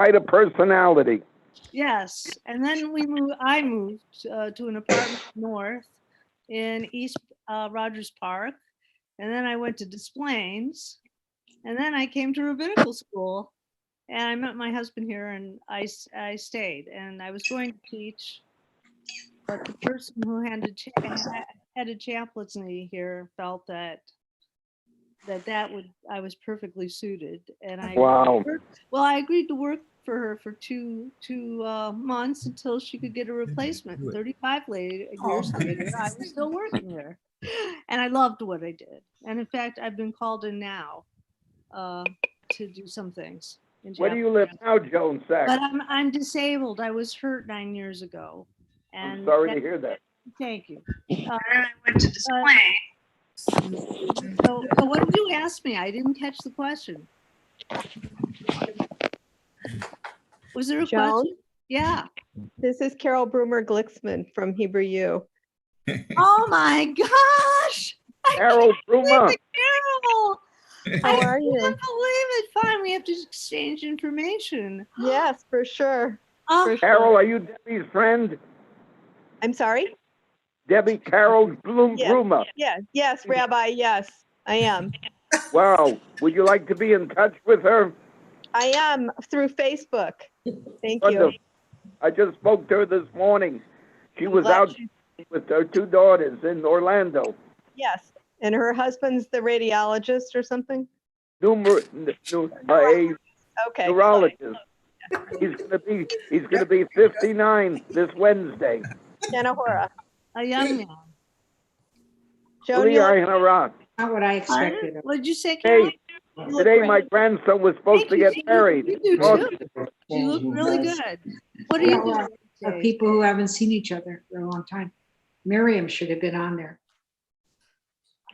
Quite a personality. Yes, and then I moved to an apartment north in East Rogers Park, and then I went to Des Plaines, and then I came to rabbinical school, and I met my husband here, and I stayed, and I was going to teach, but the person who headed chaplaincy here felt that I was perfectly suited, and Wow. I agreed to work for her for two months until she could get a replacement. 35 years later, I was still working there, and I loved what I did. And in fact, I've been called in now to do some things. Where do you live now, Joan Sack? But I'm disabled. I was hurt 9 years ago. And I'm sorry to hear that. Thank you. I went to display. So what did you ask me? I didn't catch the question. Was there a question? Yeah. This is Carol Brumer Glicksman from Hebrew U. Oh my gosh! Carol Brumer. Carol! How are you? I can't believe it. Fine, we have to exchange information. Yes, for sure. Oh, For Carol, are you Debbie's friend? I'm sorry? Debbie Carol Brumer. Yes, Rabbi, yes, I am. Wow. Would you like to be in touch with her? I am through Facebook. Thank Wonderful. you. I just spoke to her this morning. She was out with her two daughters in Orlando. Yes, and her husband's the radiologist or something? A Okay. neurologist. He's gonna be 59 this Wednesday. Janahora. a young man. Joan, you look, Not what I expected. What did you say, Carol? Hey, today my grandson was supposed to get married. You do too. You look really good. What are you doing Of today? people who haven't seen each other for a long time. Miriam should have been on there.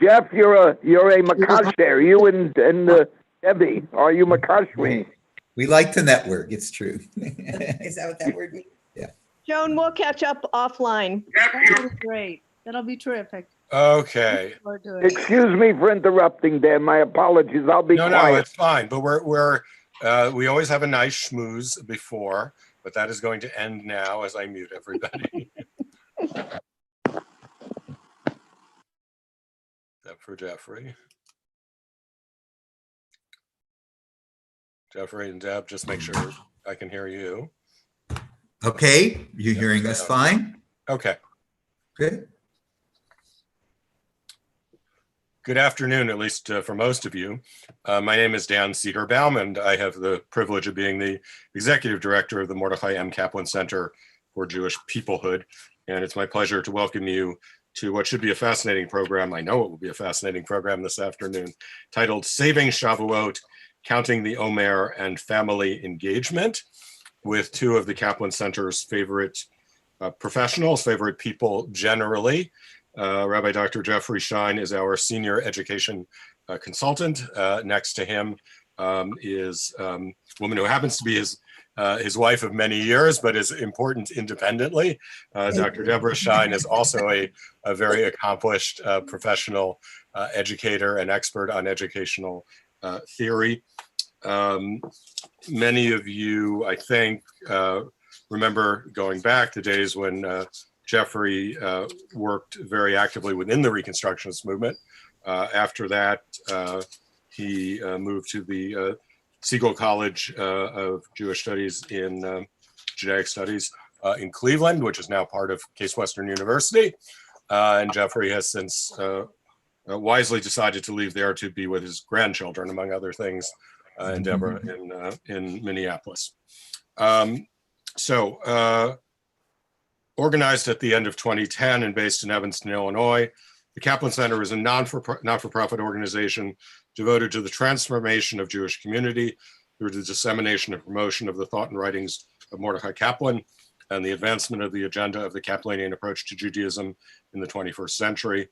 Jeff, you're a makasher. You and Debbie, are you makashering? We like to network, it's true. Is that what that word means? Joan, we'll catch up offline. That'll be great. That'll be terrific. Okay. Looking forward to it. Excuse me for interrupting there. My apologies. I'll be No, quiet. it's fine. But we always have a nice schmooze before, but that is going to end now as I mute everybody. Except for Jeffrey. Jeffrey and Deb, just make sure I can hear you. Okay, you hearing us fine? Okay. Good. Good afternoon, at least for most of you. My name is Dan Cedar-Baum, and I have the privilege of being the executive director of the Mordechai M. Kaplan Center for Jewish Peoplehood. And it's my pleasure to welcome you to what should be a fascinating program. I know it will be a fascinating program this afternoon, titled Saving Shavuot, Counting the Omer and Family Engagement, with two of the Kaplan Center's favorite professionals, favorite people generally. Rabbi Dr. Jeffrey Schein is our senior education consultant. Next to him is a woman who happens to be his wife of many years, but is important independently. Dr. Deborah Schein is also a very accomplished professional educator and expert on educational theory. Many of you, I think, remember going back the days when Jeffrey worked very actively within the Reconstructionist movement. After that, he moved to the Siegel College of Jewish Studies in Judaic Studies in Cleveland, which is now part of Case Western University. And Jeffrey has since wisely decided to leave there to be with his grandchildren, among other things, and Deborah in Minneapolis. Organized at the end of 2010 and based in Evanston, Illinois, the Kaplan Center is a not-for-profit organization devoted to the transformation of Jewish community through the dissemination and promotion of the thought and writings of Mordechai Kaplan and the advancement of the agenda of the Kaplanian approach to Judaism in the 21st century.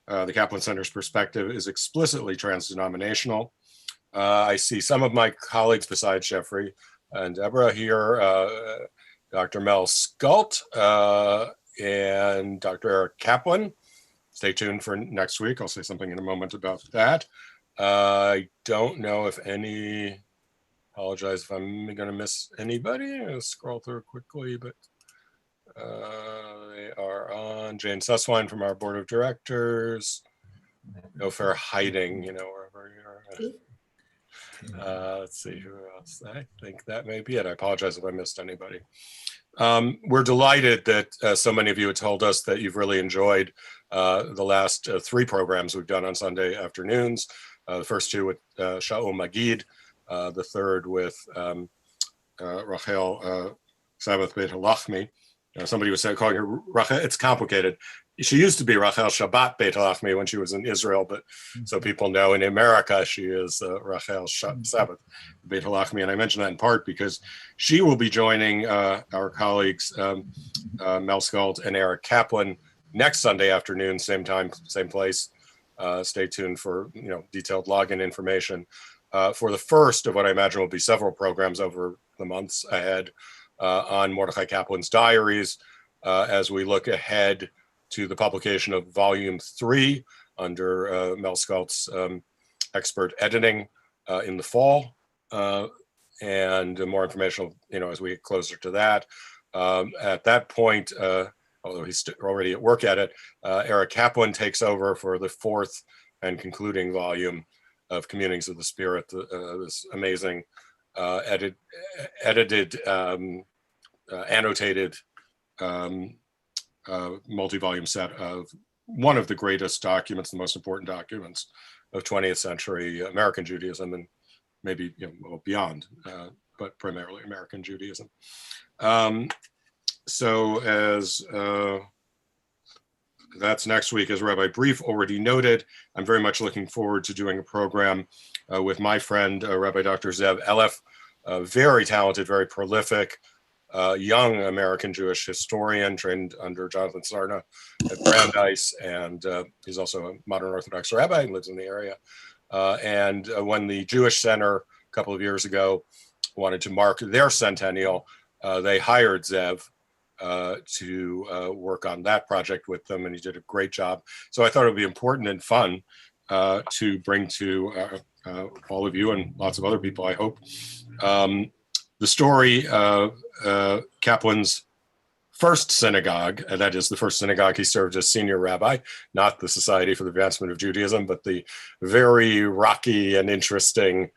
The Kaplan Center's perspective is explicitly trans-denominational. I see some of my colleagues besides Jeffrey and Deborah here, Dr. Mel Scult and Dr. Eric Kaplan. Stay tuned for next week. I'll say something in a moment about that. I don't know if any Apologize if I'm going to miss anybody. I'll scroll through quickly, but they are on. Jane Susswine from our board of directors. No fair hiding, wherever you are. Let's see who else. I think that may be it. I apologize if I missed anybody. We're delighted that so many of you have told us that you've really enjoyed the last 3 programs we've done on Sunday afternoons. The first 2 with Shaul Magid, the third with Rachel Sabbath Beit Halachmi. Somebody was calling her Rachel. It's complicated. She used to be Rachel Shabbat Beit Halachmi when she was in Israel, but so people know in America she is Rachel Sabbath Beit Halachmi. And I mention that in part because she will be joining our colleagues Mel Scald and Eric Kaplan next Sunday afternoon, same time, same place. Stay tuned for detailed login information for the first of what I imagine will be several programs over the months ahead on Mordechai Kaplan's diaries as we look ahead to the publication of volume 3 under Mel Scalt's expert editing in the fall, and more information, as we get closer to that. At that point, although he's already at work at it, Eric Kaplan takes over for the 4th and concluding volume of Communings of the Spirit, this amazing edited, annotated multi-volume set of one of the greatest documents, the most important documents of 20th century American Judaism, and maybe beyond, but primarily American Judaism. So as that's next week, as Rabbi Brief already noted, I'm very much looking forward to doing a program with my friend, Rabbi Dr. Zev Elef, a very talented, very prolific, young American Jewish historian trained under Jonathan Sarna at Brandeis, and he's also a modern Orthodox rabbi and lives in the area. And when the Jewish Center a couple of years ago wanted to mark their centennial, they hired Zev to work on that project with them, and he did a great job. So I thought it would be important and fun to bring to all of you and lots of other people, I hope, the story of Kaplan's first synagogue, and that is the first synagogue he served as senior rabbi, not the Society for the Advancement of Judaism, but the very rocky and interesting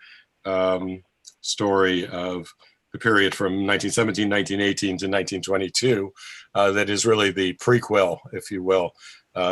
story of the period from 1917, 1918 to 1922, that is really the prequel, if you will,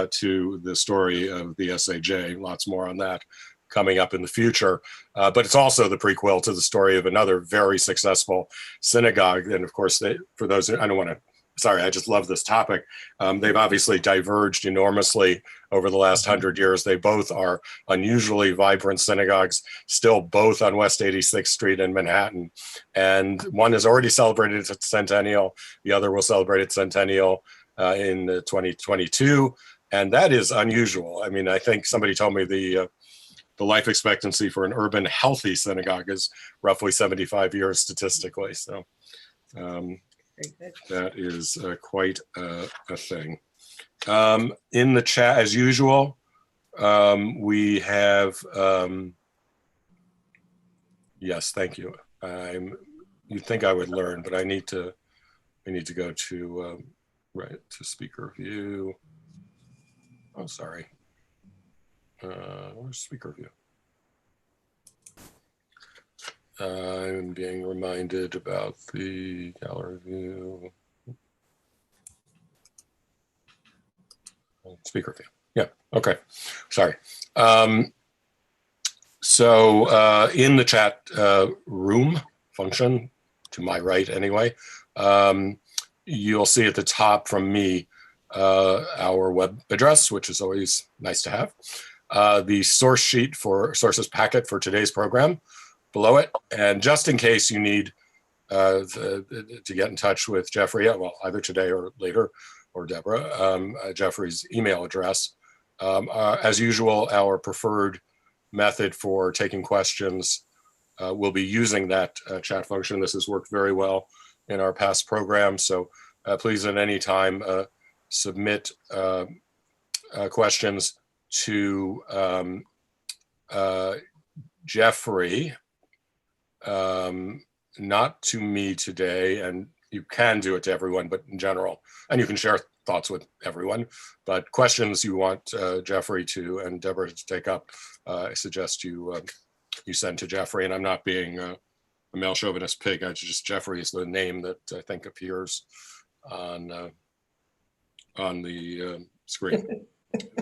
to the story of the SAJ. Lots more on that coming up in the future. But it's also the prequel to the story of another very successful synagogue. And of course, for those, I don't want to, sorry, I just love this topic. They've obviously diverged enormously over the last 100 years. They both are unusually vibrant synagogues, still both on West 86th Street in Manhattan. And one has already celebrated its centennial. The other will celebrate its centennial in 2022. And that is unusual. I mean, I think somebody told me the life expectancy for an urban healthy synagogue is roughly 75 years statistically. So that is quite a thing. In the chat, as usual, we have, yes, thank you. You'd think I would learn, but I need to go to, right, to speaker view. Oh, sorry. Where's speaker view? I'm being reminded about the gallery view. Speaker view. Yeah, okay. Sorry. So in the chat room function, to my right anyway, you'll see at the top from me our web address, which is always nice to have. The source sheet for sources packet for today's program below it. And just in case you need to get in touch with Jeffrey, well, either today or later, or Deborah, Jeffrey's email address. As usual, our preferred method for taking questions will be using that chat function. This has worked very well in our past programs. So please at any time submit questions to Jeffrey not to me today, and you can do it to everyone, but in general, and you can share thoughts with everyone, but questions you want Jeffrey to and Deborah to take up, I suggest you send to Jeffrey. And I'm not being a male chauvinist pig. Jeffrey is the name that I think appears on the screen.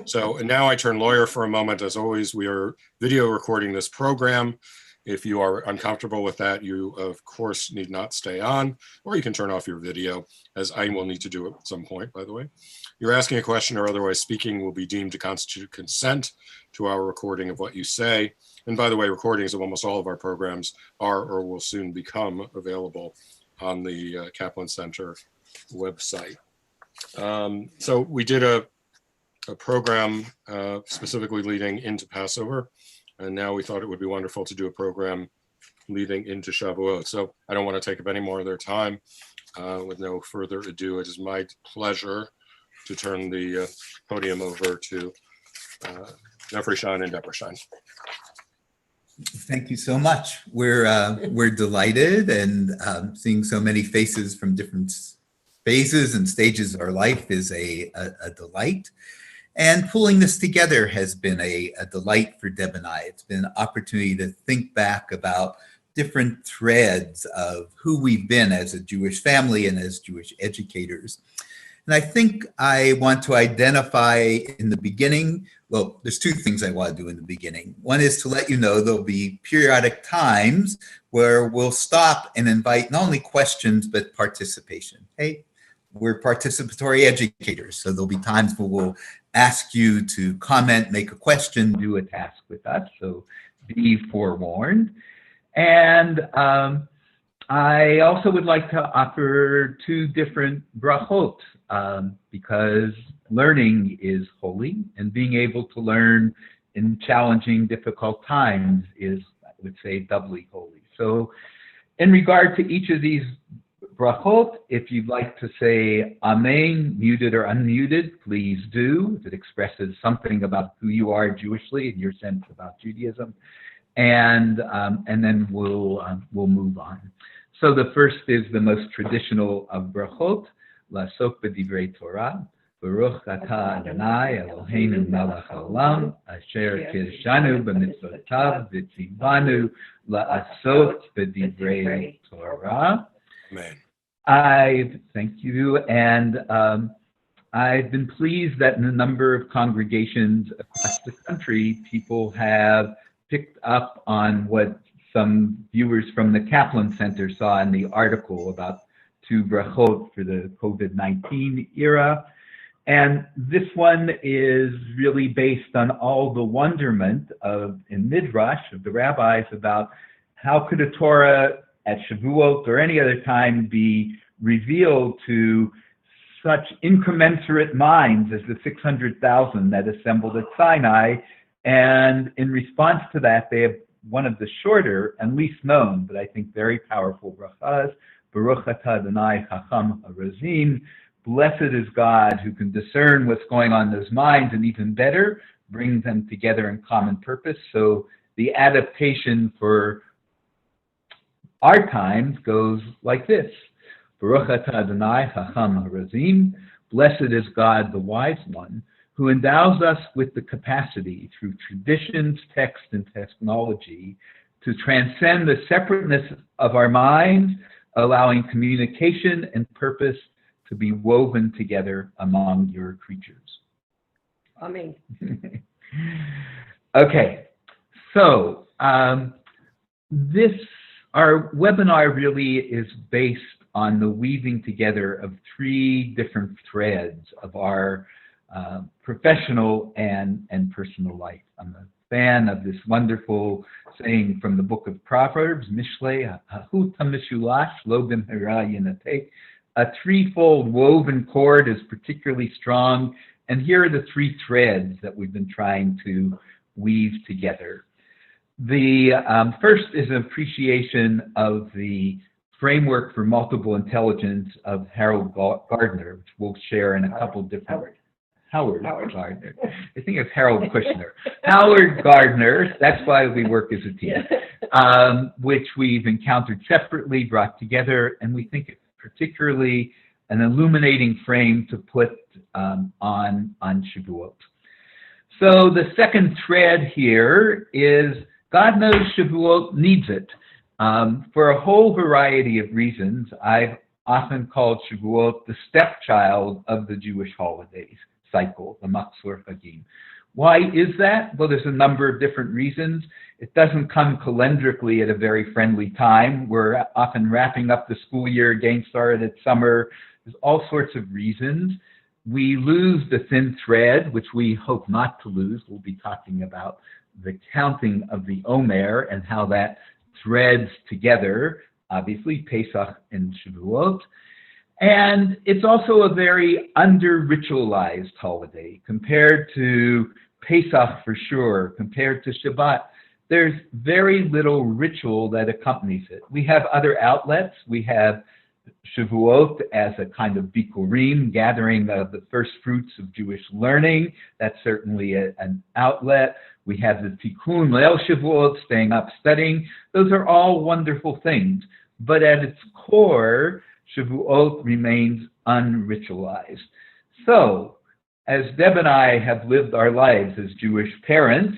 So now I turn lawyer for a moment. As always, we are video recording this program. If you are uncomfortable with that, you of course need not stay on, or you can turn off your video, as I will need to do at some point, by the way. You're asking a question or otherwise speaking will be deemed to constitute consent to our recording of what you say. And by the way, recordings of almost all of our programs are or will soon become available on the Kaplan Center website. So we did a program specifically leading into Passover. And now we thought it would be wonderful to do a program leading into Shavuot. So I don't want to take up any more of their time. With no further ado, it is my pleasure to turn the podium over to Jeffrey Schein and Deborah Schein. Thank you so much. We're delighted, and seeing so many faces from different phases and stages of our life is a delight. And pulling this together has been a delight for Deb and I. It's been an opportunity to think back about different threads of who we've been as a Jewish family and as Jewish educators. And I think I want to identify in the beginning, well, there's two things I want to do in the beginning. One is to let you know there'll be periodic times where we'll stop and invite not only questions, but participation. Hey, we're participatory educators, so there'll be times where we'll ask you to comment, make a question, do a task with us, so be forewarned. And I also would like to offer two different brachot, because learning is holy, and being able to learn in challenging, difficult times is, I would say, doubly holy. So in regard to each of these brachot, if you'd like to say amen, muted or unmuted, please do. If it expresses something about who you are Jewishly and your sense about Judaism. And then we'll move on. So the first is the most traditional of brachot, La'asok b'divrei Torah, Baruch atah Adonai Eloheinu melech haolam, asher kiddushanu b'mitzvotav v'tzivanu la'asok b'divrei Torah. Amen. Thank you, and I've been pleased that in a number of congregations across the country, people have picked up on what some viewers from the Kaplan Center saw in the article about two brachot for the COVID-19 era. And this one is really based on all the wonderment in Midrash of the rabbis about how could a Torah at Shavuot or any other time be revealed to such incommensurate minds as the 600,000 that assembled at Sinai. And in response to that, they have one of the shorter and least known, but I think very powerful brachas, Baruch atah Adonai Chacham HaRazim. Blessed is God who can discern what's going on in those minds, and even better, bring them together in common purpose. So the adaptation for our times goes like this. Baruch atah Adonai Chacham HaRazim. Blessed is God, the wise one, who endows us with the capacity through traditions, text, and technology to transcend the separateness of our minds, allowing communication and purpose to be woven together among your creatures. Amen. Okay, so our webinar really is based on the weaving together of three different threads of our professional and personal life. I'm a fan of this wonderful saying from the book of Proverbs, Mishlei Hahut HaMishulash Lo B'mehera Yinateh. A threefold woven cord is particularly strong, and here are the three threads that we've been trying to weave together. The first is an appreciation of the framework for multiple intelligence of Harold Gardner, which we'll share in a couple different Howard Howard. Gardner. I think it's Harold Kushner. Howard Gardner, that's why we work as a team, which we've encountered separately, brought together, and we think it's particularly an illuminating frame to put on Shavuot. So the second thread here is God knows Shavuot needs it. For a whole variety of reasons, I've often called Shavuot the stepchild of the Jewish holidays cycle, the Matzor Hagim. Why is that? Well, there's a number of different reasons. It doesn't come calendrically at a very friendly time. We're often wrapping up the school year, getting started at summer. There's all sorts of reasons. We lose the thin thread, which we hope not to lose. We'll be talking about the counting of the Omer and how that threads together, obviously, Pesach and Shavuot. And it's also a very under-ritualized holiday compared to Pesach for sure, compared to Shabbat. There's very little ritual that accompanies it. We have other outlets. We have Shavuot as a kind of bikurim, gathering of the first fruits of Jewish learning. That's certainly an outlet. We have the Tikkun Leil Shavuot, staying up studying. Those are all wonderful things. But at its core, Shavuot remains unritualized. So, as Deb and I have lived our lives as Jewish parents,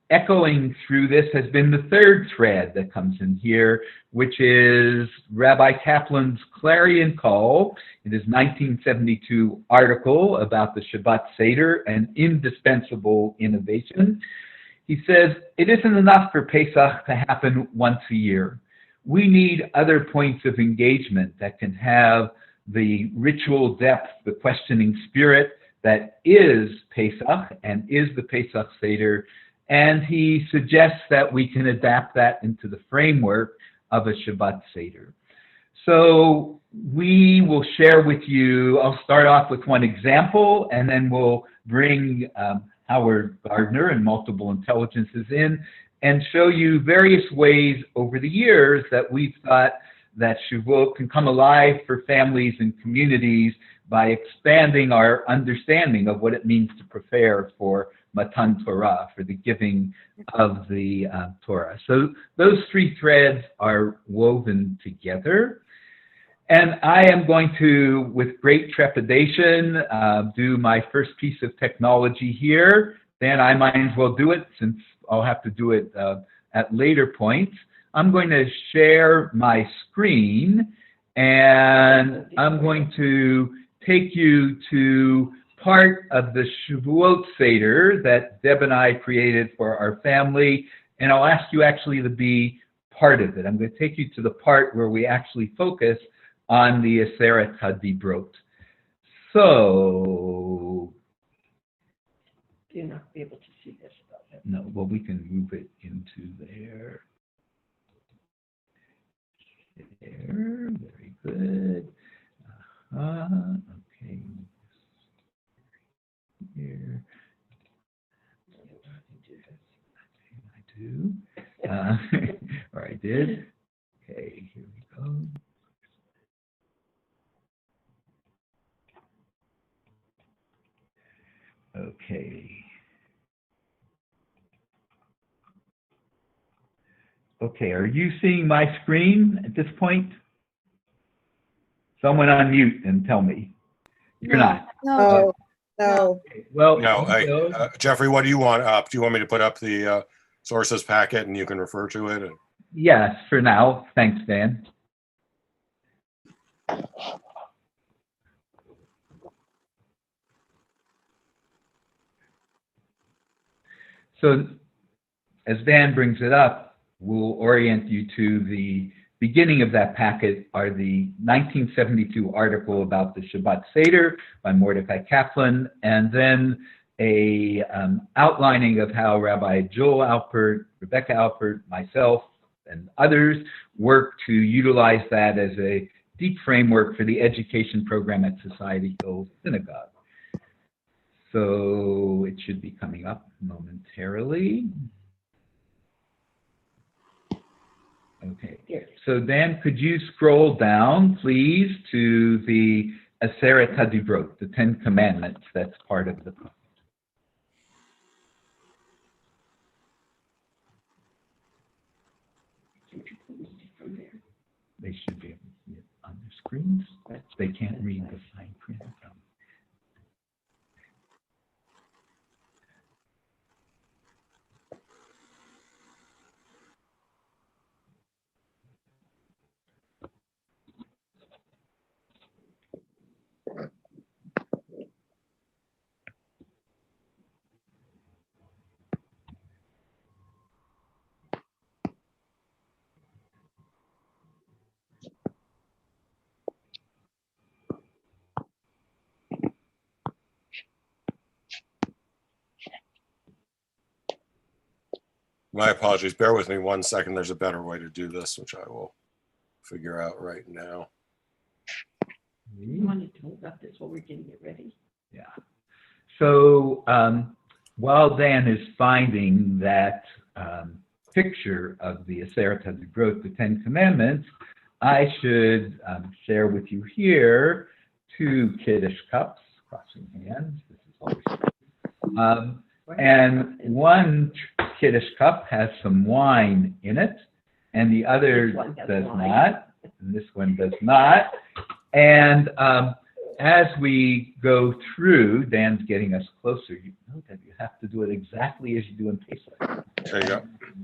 echoing through this has been the third thread that comes in here, which is Rabbi Kaplan's clarion call in his 1972 article about the Shabbat Seder, an indispensable innovation. He says, it isn't enough for Pesach to happen once a year. We need other points of engagement that can have the ritual depth, the questioning spirit that is Pesach and is the Pesach Seder. And he suggests that we can adapt that into the framework of a Shabbat Seder. So we will share with you, I'll start off with one example, and then we'll bring Howard Gardner and Multiple Intelligences in and show you various ways over the years that we've thought that Shavuot can come alive for families and communities by expanding our understanding of what it means to prepare for Matan Torah, for the giving of the Torah. So those three threads are woven together. And I am going to, with great trepidation, do my first piece of technology here. Then I might as well do it since I'll have to do it at later points. I'm going to share my screen, and I'm going to take you to part of the Shavuot Seder that Deb and I created for our family, and I'll ask you actually to be part of it. I'm going to take you to the part where we actually focus on the Aseret HaDibrot. So, You're not be able to see this. no, well, we can move it into there. There, very good. Okay. Here. I do. Or I did. Okay, here we go. Okay. Okay, are you seeing my screen at this point? Someone unmute and tell me. You're not. No, No. Okay, well, No, so- Jeffrey, what do you want up? Do you want me to put up the sources packet and you can refer to it? yes, for now. Thanks, Dan. So, as Dan brings it up, we'll orient you to the beginning of that packet are the 1972 article about the Shabbat Seder by Mordecai Kaplan, and then a outlining of how Rabbi Joel Alpert, Rebecca Alpert, myself, and others work to utilize that as a deep framework for the education program at Society Hill Synagogue. So it should be coming up momentarily. Okay, so Dan, could you scroll down, please, to the Aseret HaDivrot, the 10 Commandments. That's part of the book. From there. They should be able to see it on their screens. They can't read the fine print. My apologies. Bear with me 1 second. There's a better way to do this, which I will figure out right now. You wanted to talk about this while we're getting it ready? Yeah. So while Dan is finding that picture of the Aseret HaDivrot, the 10 Commandments, I should share with you here 2 Kiddush cups, crossing hands. This is always and one Kiddush cup has some wine in it, and the other does not, and this one does not. And as we go through, Dan's getting us closer. You know that you have to do it exactly as you do in Pesach. There you go.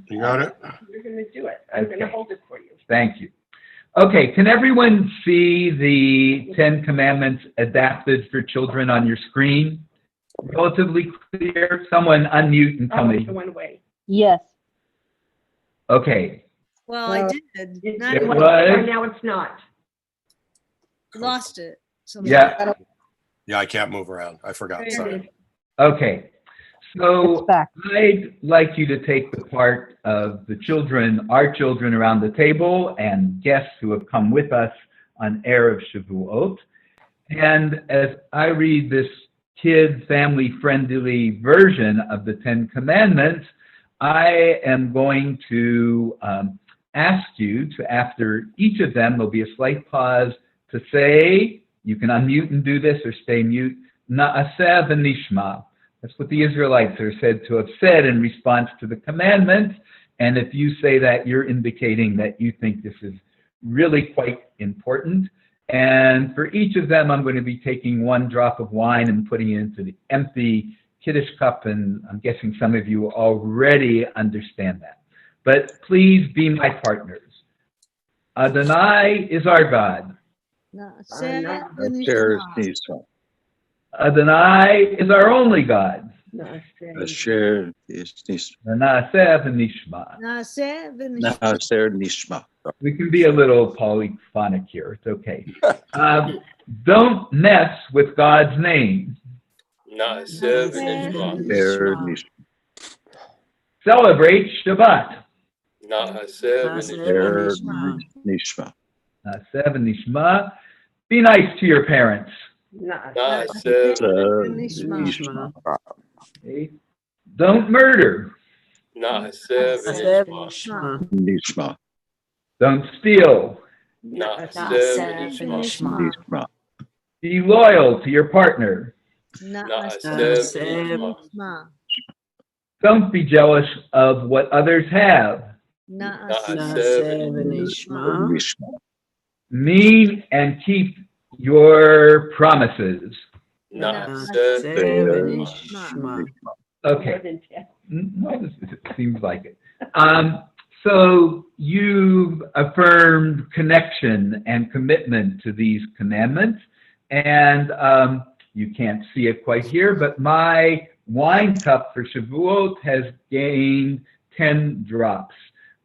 You got it? You're going to do it. I'm going to hold it for you. Thank you. Okay, can everyone see the 10 Commandments adapted for children on your screen? Relatively clear? Someone unmute and tell me. It went away. Yes. Okay. Well, I did. Not It even- was. Now it's not. lost it. somehow. Yeah. Yeah, I can't move around. I forgot. Sorry. Okay. So It's back. I'd like you to take the part of the children, our children around the table, and guests who have come with us on Erev Shavuot. And as I read this kid family-friendly version of the 10 Commandments, I am going to ask you to, after each of them, there'll be a slight pause to say, you can unmute and do this or stay mute, Na'aseh v'nishma. That's what the Israelites are said to have said in response to the commandment. And if you say that, you're indicating that you think this is really quite important. And for each of them, I'm going to be taking 1 drop of wine and putting it into the empty Kiddush cup. And I'm guessing some of you already understand that. But please be my partners. Adonai is our God. Na'aseh Asher v'nishma. Nishma. Adonai is our only God. Asher Nishma. Na'aseh v'nishma. Na'aseh v'nishma. Asher Nishma. We can be a little polyphonic here. It's okay. Don't mess with God's name. Asher Nishma. Celebrate Shabbat. Asher Nishma. Na'aseh v'nishma. Be nice to your parents. Asher V'nishma. Okay? Don't murder. Nishma. Don't steal. Nishma. Be loyal to your partner. Na'aseh v'nishma. Don't be jealous of what others have. Na'aseh Nishma. Mean and keep your promises. v'nishma. Okay. No, it seems like it. So you've affirmed connection and commitment to these commandments, and you can't see it quite here, but my wine cup for Shavuot has gained 10 drops.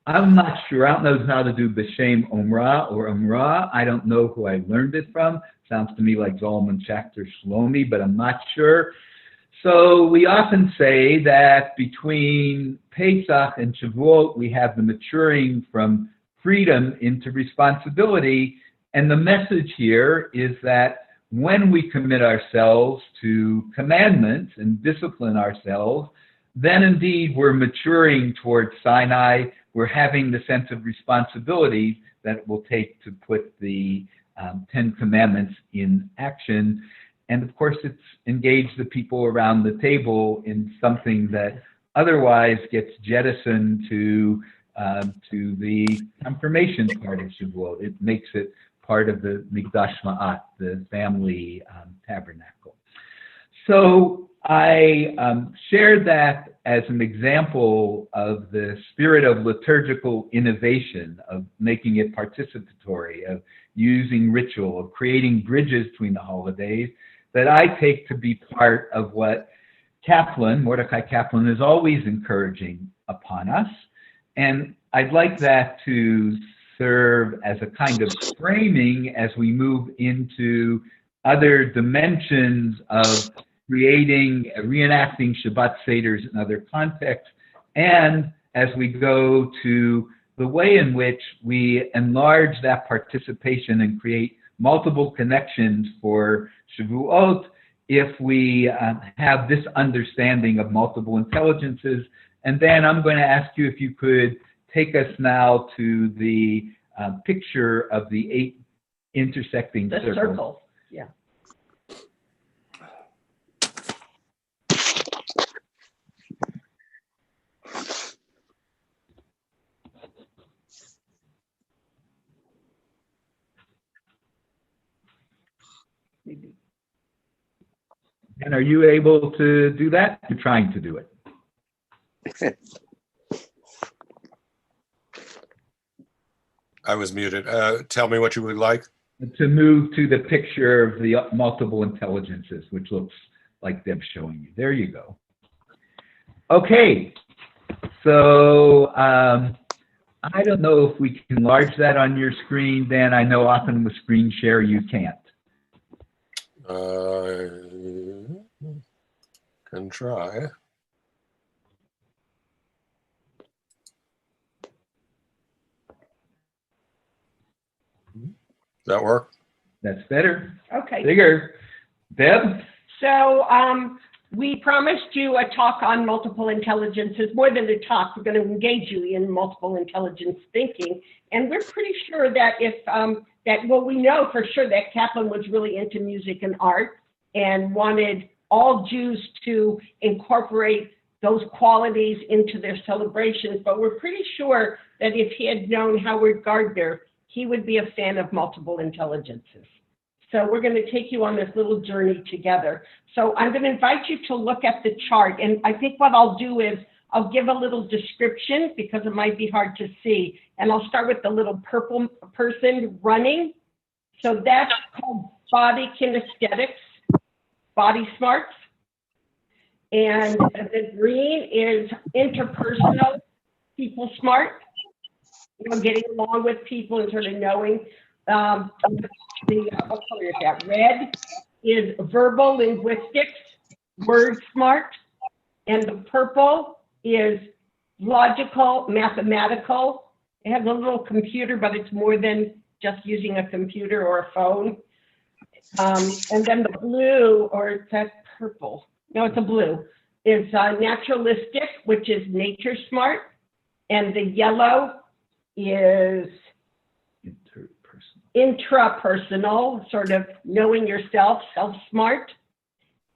I'm not sure. I don't know how to do B'Shem Omra or Umrah. I don't know who I learned it from. Sounds to me like Zalman Schachter Shlomi, but I'm not sure. So we often say that between Pesach and Shavuot, we have the maturing from freedom into responsibility. And the message here is that when we commit ourselves to commandments and discipline ourselves, then indeed we're maturing towards Sinai. We're having the sense of responsibility that it will take to put the Ten Commandments in action. And of course, it's engaged the people around the table in something that otherwise gets jettisoned to the confirmation part of Shavuot. It makes it part of the Mikdash Ma'at, the family tabernacle. So I shared that as an example of the spirit of liturgical innovation, of making it participatory, of using ritual, of creating bridges between the holidays, that I take to be part of what Mordecai Kaplan, is always encouraging upon us. And I'd like that to serve as a kind of framing as we move into other dimensions of reenacting Shabbat Seders in other contexts, and as we go to the way in which we enlarge that participation and create multiple connections for Shavuot, if we have this understanding of multiple intelligences. And then I'm going to ask you if you could take us now to the picture of the 8 intersecting circles. Circle, yeah. And are you able to do that? You're trying to do it. I was muted. Tell me what you would like. To move to the picture of the multiple intelligences, which looks like Deb's showing you. There you go. Okay, so I don't know if we can enlarge that on your screen, Dan. I know often with screen share you can't. Can try. Does that work? That's better. Okay. Bigger. Deb? So we promised you a talk on multiple intelligences. More than a talk, we're going to engage you in multiple intelligence thinking. And we're pretty sure that we know for sure that Kaplan was really into music and art and wanted all Jews to incorporate those qualities into their celebrations. But we're pretty sure that if he had known Howard Gardner, he would be a fan of multiple intelligences. So we're going to take you on this little journey together. So I'm going to invite you to look at the chart. And I think what I'll do is I'll give a little description because it might be hard to see. And I'll start with the little purple person running. So that's called body kinesthetics, body smarts. And the green is interpersonal, people smart. Getting along with people and sort of knowing. What color is that? Red is verbal linguistics, word smart. And the purple is logical, mathematical. It has a little computer, but it's more than just using a computer or a phone. And then the blue, or is that purple? No, it's a blue, is naturalistic, which is nature smart. And the yellow is intrapersonal, sort of knowing yourself, self-smart.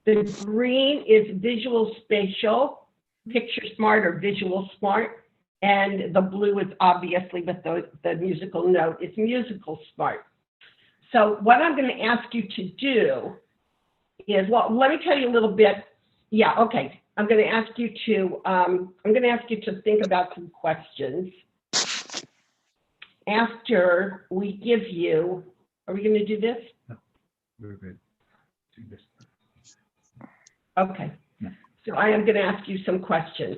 The green is visual spatial, picture smart or visual smart. And the blue is obviously with the musical note, it's musical smart. So what I'm going to ask you to do is, well, let me tell you a little bit. Yeah, okay. I'm going to ask you to think about some questions. After we give you, are we going to do this? No, we're good. Do this. Okay. No. So I am going to ask you some questions.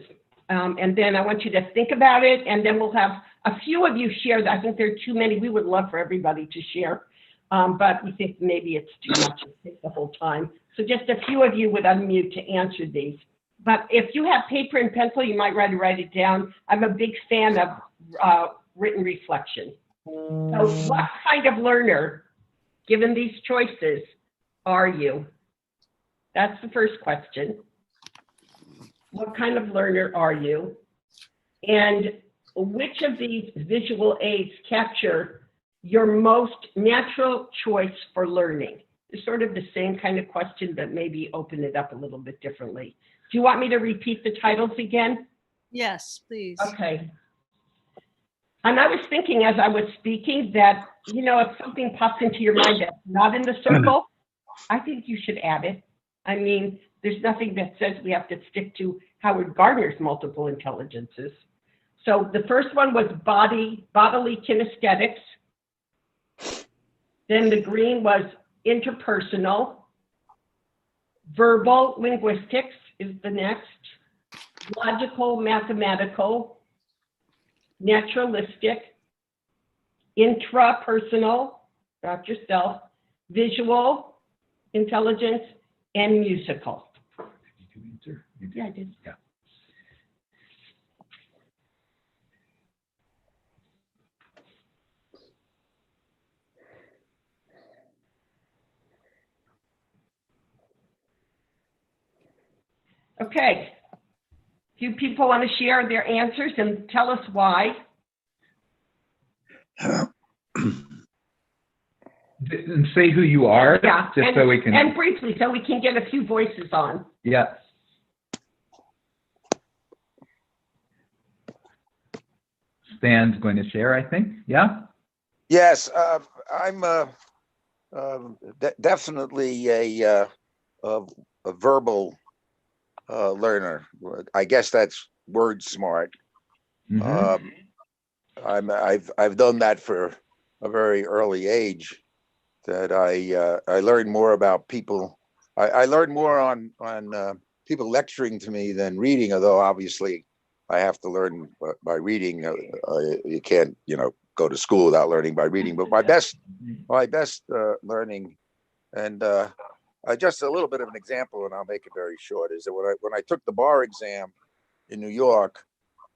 And then I want you to think about it. And then we'll have a few of you share. I think there are too many. We would love for everybody to share. But we think maybe it's too much to take the whole time. So just a few of you would unmute to answer these. But if you have paper and pencil, you might write it down. I'm a big fan of written reflection. So what kind of learner, given these choices, are you? That's the first question. What kind of learner are you? And which of these visual aids capture your most natural choice for learning? It's sort of the same kind of question, but maybe open it up a little bit differently. Do you want me to repeat the titles again? Yes, please. Okay. And I was thinking as I was speaking that, you know, if something pops into your mind that's not in the circle, I think you should add it. I mean, there's nothing that says we have to stick to Howard Gardner's multiple intelligences. So the first one was bodily kinesthetics. Then the green was interpersonal. Verbal linguistics is the next. Logical, mathematical, naturalistic, intrapersonal, about yourself, visual, intelligence, and musical. Did you answer? Yeah, I did. Yeah. Okay. Do people want to share their answers and tell us why? And say who you are, Yeah, just and, so we can. and briefly, so we can get a few voices on. Yeah. Stan's going to share, I think. Yeah. Yes, I'm definitely a verbal learner. I guess that's word smart. Mhm. I've done that for a very early age. That I learned more about people. I learned more on people lecturing to me than reading. Although obviously I have to learn by reading. You can't, go to school without learning by reading. But my best learning, and just a little bit of an example, and I'll make it very short, is that when I took the bar exam in New York,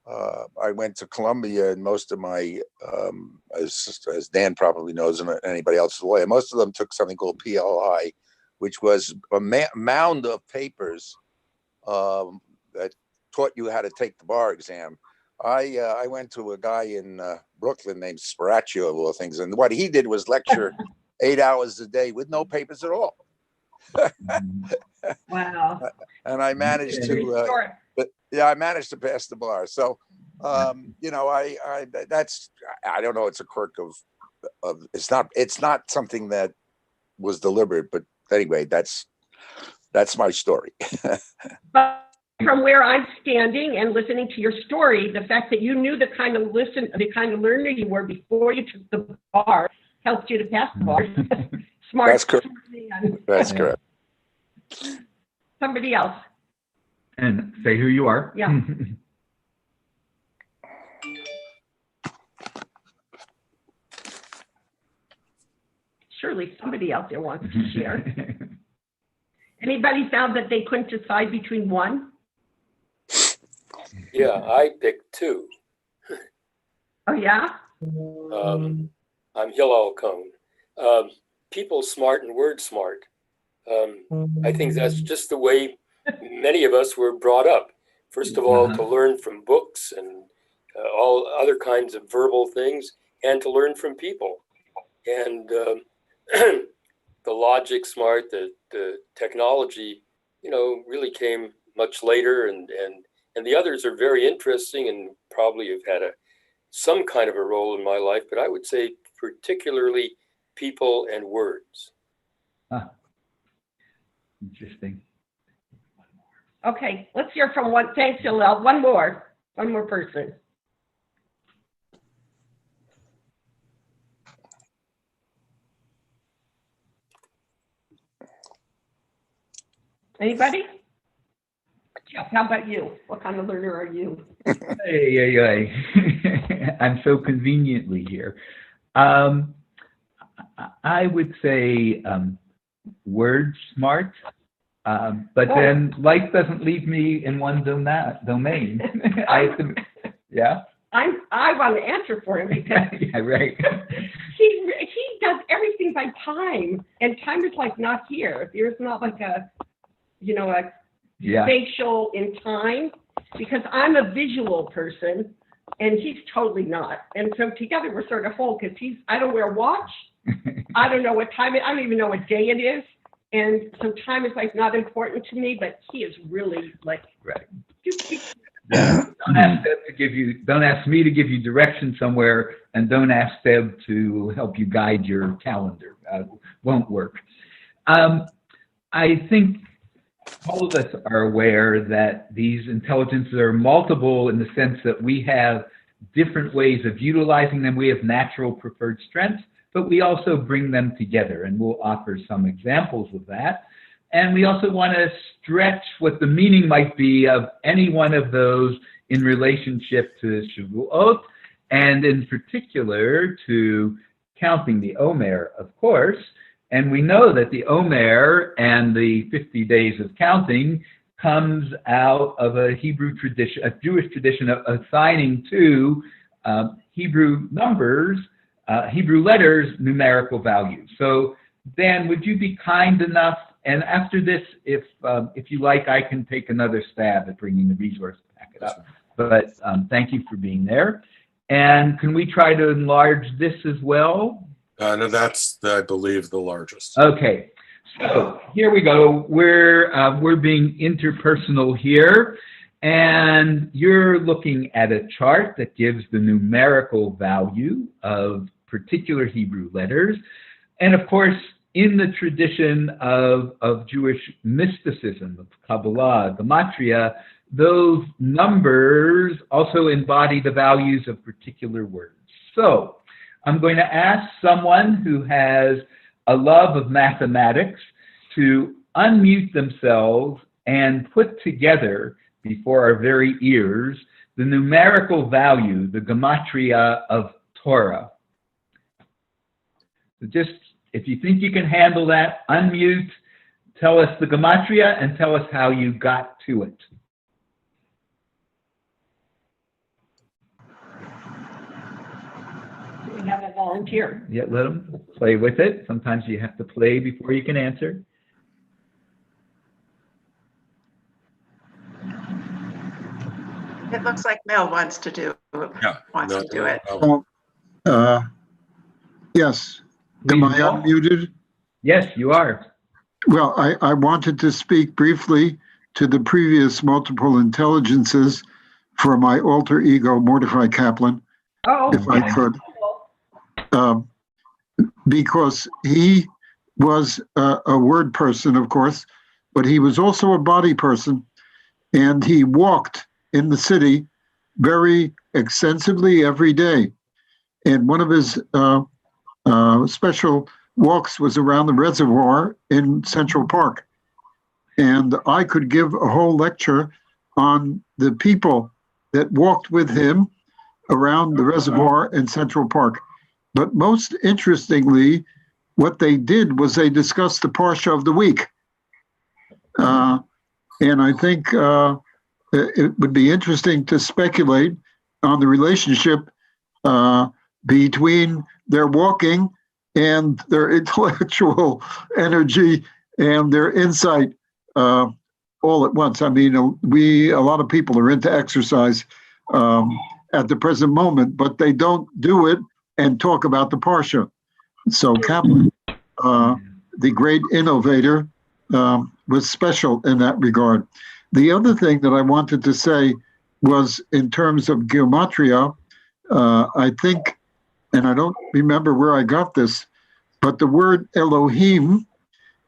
I went to Columbia, and most of my, as Dan probably knows, and anybody else is a lawyer, most of them took something called PLI, which was a mound of papers that taught you how to take the bar exam. I went to a guy in Brooklyn named Sparaccio, of all things, and what he did was lecture 8 hours a day with no papers at all. Wow. And I managed to, I managed to pass the bar. So, I don't know, it's a quirk of it's not something that was deliberate, but anyway, that's my story. But from where I'm standing and listening to your story, the fact that you knew the kind of learner you were before you took the bar helped you to pass the bar. Smart. That's correct. That's correct. Somebody else. And say who you are. Yeah. Surely somebody out there wants to share. Anybody found that they couldn't decide between one? Yeah, I picked two. Oh, yeah? I'm Hillel Cone. People smart and word smart. I think that's just the way many of us were brought up. First of all, to learn from books and all other kinds of verbal things, and to learn from people. And the logic smart, the technology, really came much later, and the others are very interesting and probably have had some kind of a role in my life, but I would say particularly people and words. Interesting. Okay, let's hear from one. Thanks, Hillel. One more person. Anybody? Jeff, how about you? What kind of learner are you? Hey. I'm so conveniently here. I would say word smart, but then life doesn't leave me in one domain. Yeah. I want to answer for him because yeah, right. he does everything by time, and time is like not here. There's not like a spatial in time, because I'm a visual person. and he's totally not. And so together we're sort of whole because I don't wear a watch. I don't know what time I don't even know what day it is. And so time is like not important to me, but he is really like, Right. Yeah. Don't ask me to give you direction somewhere, and don't ask Deb to help you guide your calendar. Won't work. I think all of us are aware that these intelligences are multiple in the sense that we have different ways of utilizing them. We have natural preferred strengths, but we also bring them together, and we'll offer some examples of that. And we also want to stretch what the meaning might be of any one of those in relationship to Shavuot, and in particular to counting the Omer, of course. And we know that the Omer and the 50 days of counting comes out of a Hebrew tradition, a Jewish tradition of assigning to Hebrew numbers, Hebrew letters, numerical values. So Dan, would you be kind enough, and after this, if you like, I can take another stab at bringing the resource packet up. But thank you for being there. And can we try to enlarge this as well? No, that's, I believe, the largest. Okay, so here we go. We're being interpersonal here, and you're looking at a chart that gives the numerical value of particular Hebrew letters. And of course, in the tradition of Jewish mysticism, of Kabbalah, Gematria, those numbers also embody the values of particular words. So I'm going to ask someone who has a love of mathematics to unmute themselves and put together before our very ears the numerical value, the Gematria of Torah. So just, if you think you can handle that, unmute, tell us the Gematria, and tell us how you got to it. We have a volunteer. Yeah, let them play with it. Sometimes you have to play before you can answer. It looks like Mel wants to do it. Yes. Am I unmuted? Yes, you are. Well, I wanted to speak briefly to the previous multiple intelligences for my alter ego, Mordecai Kaplan, if I could. Because he was a word person, of course, but he was also a body person, and he walked in the city very extensively every day. And one of his special walks was around the reservoir in Central Park. And I could give a whole lecture on the people that walked with him around the reservoir in Central Park. But most interestingly, what they did was they discussed the Parsha of the week. And I think it would be interesting to speculate on the relationship between their walking and their intellectual energy and their insight all at once. I mean, a lot of people are into exercise at the present moment, but they don't do it and talk about the Parsha. So Kaplan, the great innovator, was special in that regard. The other thing that I wanted to say was in terms of gematria, I think, and I don't remember where I got this, but the word Elohim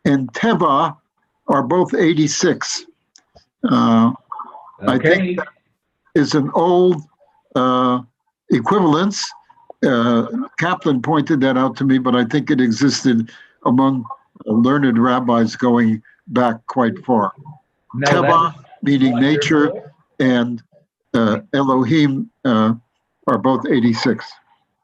and Teva are both 86. I think that is an old equivalence. Kaplan pointed that out to me, but I think it existed among learned rabbis going back quite far. No, Teva, meaning nature, and Elohim are both 86.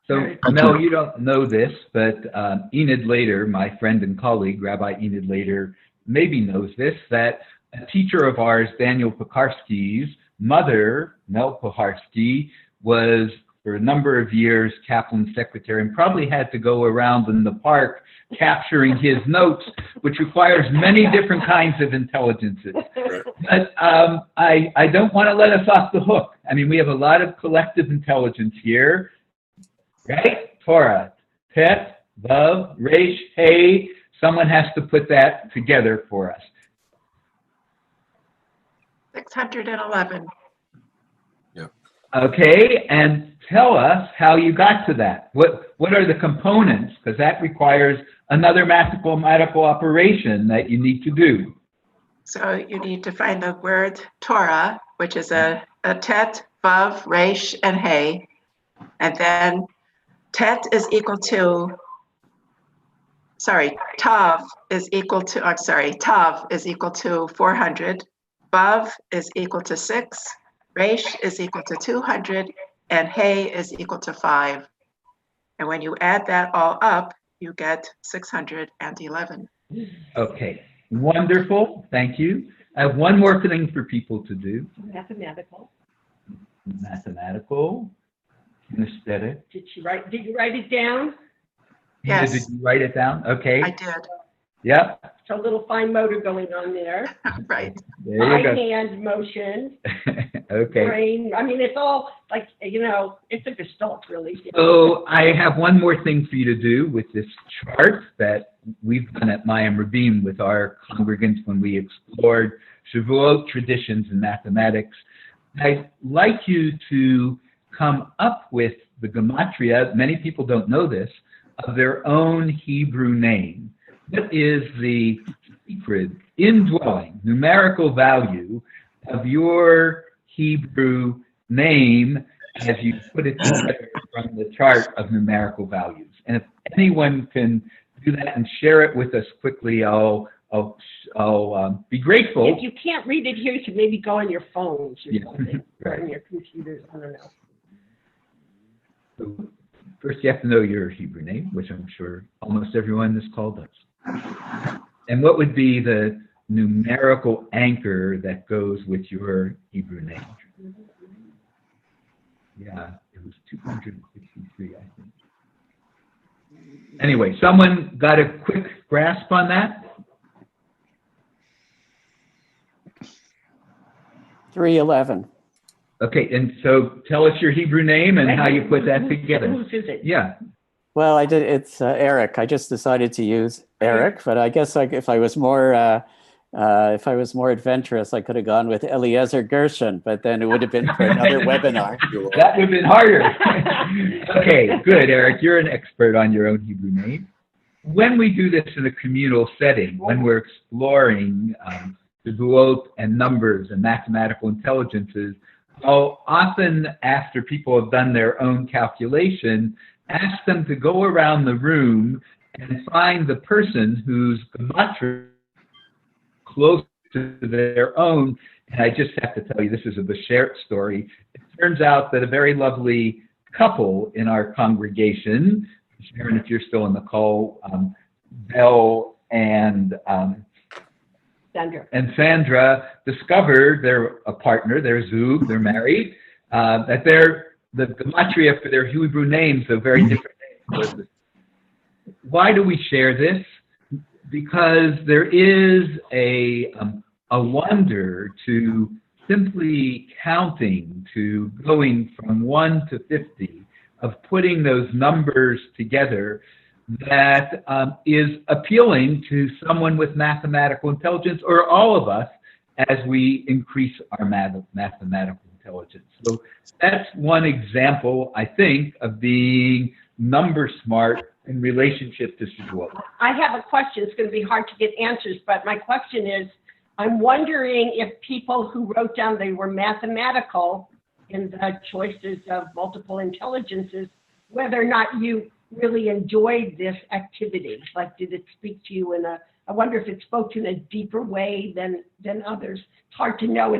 So, Mel, you don't know this, but Enid Lader, my friend and colleague, Rabbi Enid Lader, maybe knows this, that a teacher of ours, Daniel Pekarsky's mother, Mel Pecharsky, was for a number of years Kaplan secretary and probably had to go around in the park capturing his notes, which requires many different kinds of intelligences. But I don't want to let us off the hook. I mean, we have a lot of collective intelligence here, right? Torah, Tet, Vav, Resh, Hey. Someone has to put that together for us. 611. Okay, and tell us how you got to that. What are the components? Because that requires another mathematical operation that you need to do. So you need to find the word Torah, which is a Tet, Vav, Resh, and Hey. And then Tet is equal to, Tav is equal to, Tav is equal to 400. Vav is equal to 6. Resh is equal to 200, and Hey is equal to 5. And when you add that all up, you get 611. Okay, wonderful, thank you. I have one more thing for people to do. Mathematical. Mathematical, kinesthetic. Did you write it down? Yes. Did you write it down? Okay. I did. Yep. So a little fine motor going on there. Right. There you go. Hand motion. Okay. Brain. I mean, it's all like, it's a gestalt, really. So I have one more thing for you to do with this chart that we've done at Mayim Rabim with our congregants when we explored Shavuot traditions in mathematics. I'd like you to come up with the gematria, many people don't know this, of their own Hebrew name. What is the secret, indwelling, numerical value of your Hebrew name as you put it together from the chart of numerical values? And if anyone can do that and share it with us quickly, I'll be grateful. If you can't read it here, you should maybe go on your phones or something, right. or on your computers. I don't know. So first, you have to know your Hebrew name, which I'm sure almost everyone in this call does. And what would be the numerical anchor that goes with your Hebrew name? Yeah, it was 263, I think. Anyway, someone got a quick grasp on that? 311. Okay, and so tell us your Hebrew name and how you put that together. Whose is it? Yeah. Well, I did. It's Eric. I just decided to use Eric, but I guess if I was more adventurous, I could have gone with Eliezer Gershon, but then it would have been for another webinar. That would have been harder. Okay, good, Eric. You're an expert on your own Hebrew name. When we do this in a communal setting, when we're exploring Shavuot and numbers and mathematical intelligences, I'll often, after people have done their own calculation, ask them to go around the room and find the person whose gematria close to their own. And I just have to tell you, this is a Beshert story. It turns out that a very lovely couple in our congregation, Sharon, if you're still in the call, Belle and Sandra discovered they're a partner, they're Zug, they're married, that the gematria for their Hebrew names are very different names. Why do we share this? Because there is a wonder to simply counting, to going from 1 to 50, of putting those numbers together that is appealing to someone with mathematical intelligence, or all of us, as we increase our mathematical intelligence. So that's one example, I think, of being number smart in relationship to Shavuot. I have a question. It's going to be hard to get answers, but my question is, I'm wondering if people who wrote down they were mathematical in the choices of multiple intelligences, whether or not you really enjoyed this activity. Like, did it speak to you I wonder if it spoke to you in a deeper way than others. It's hard to know.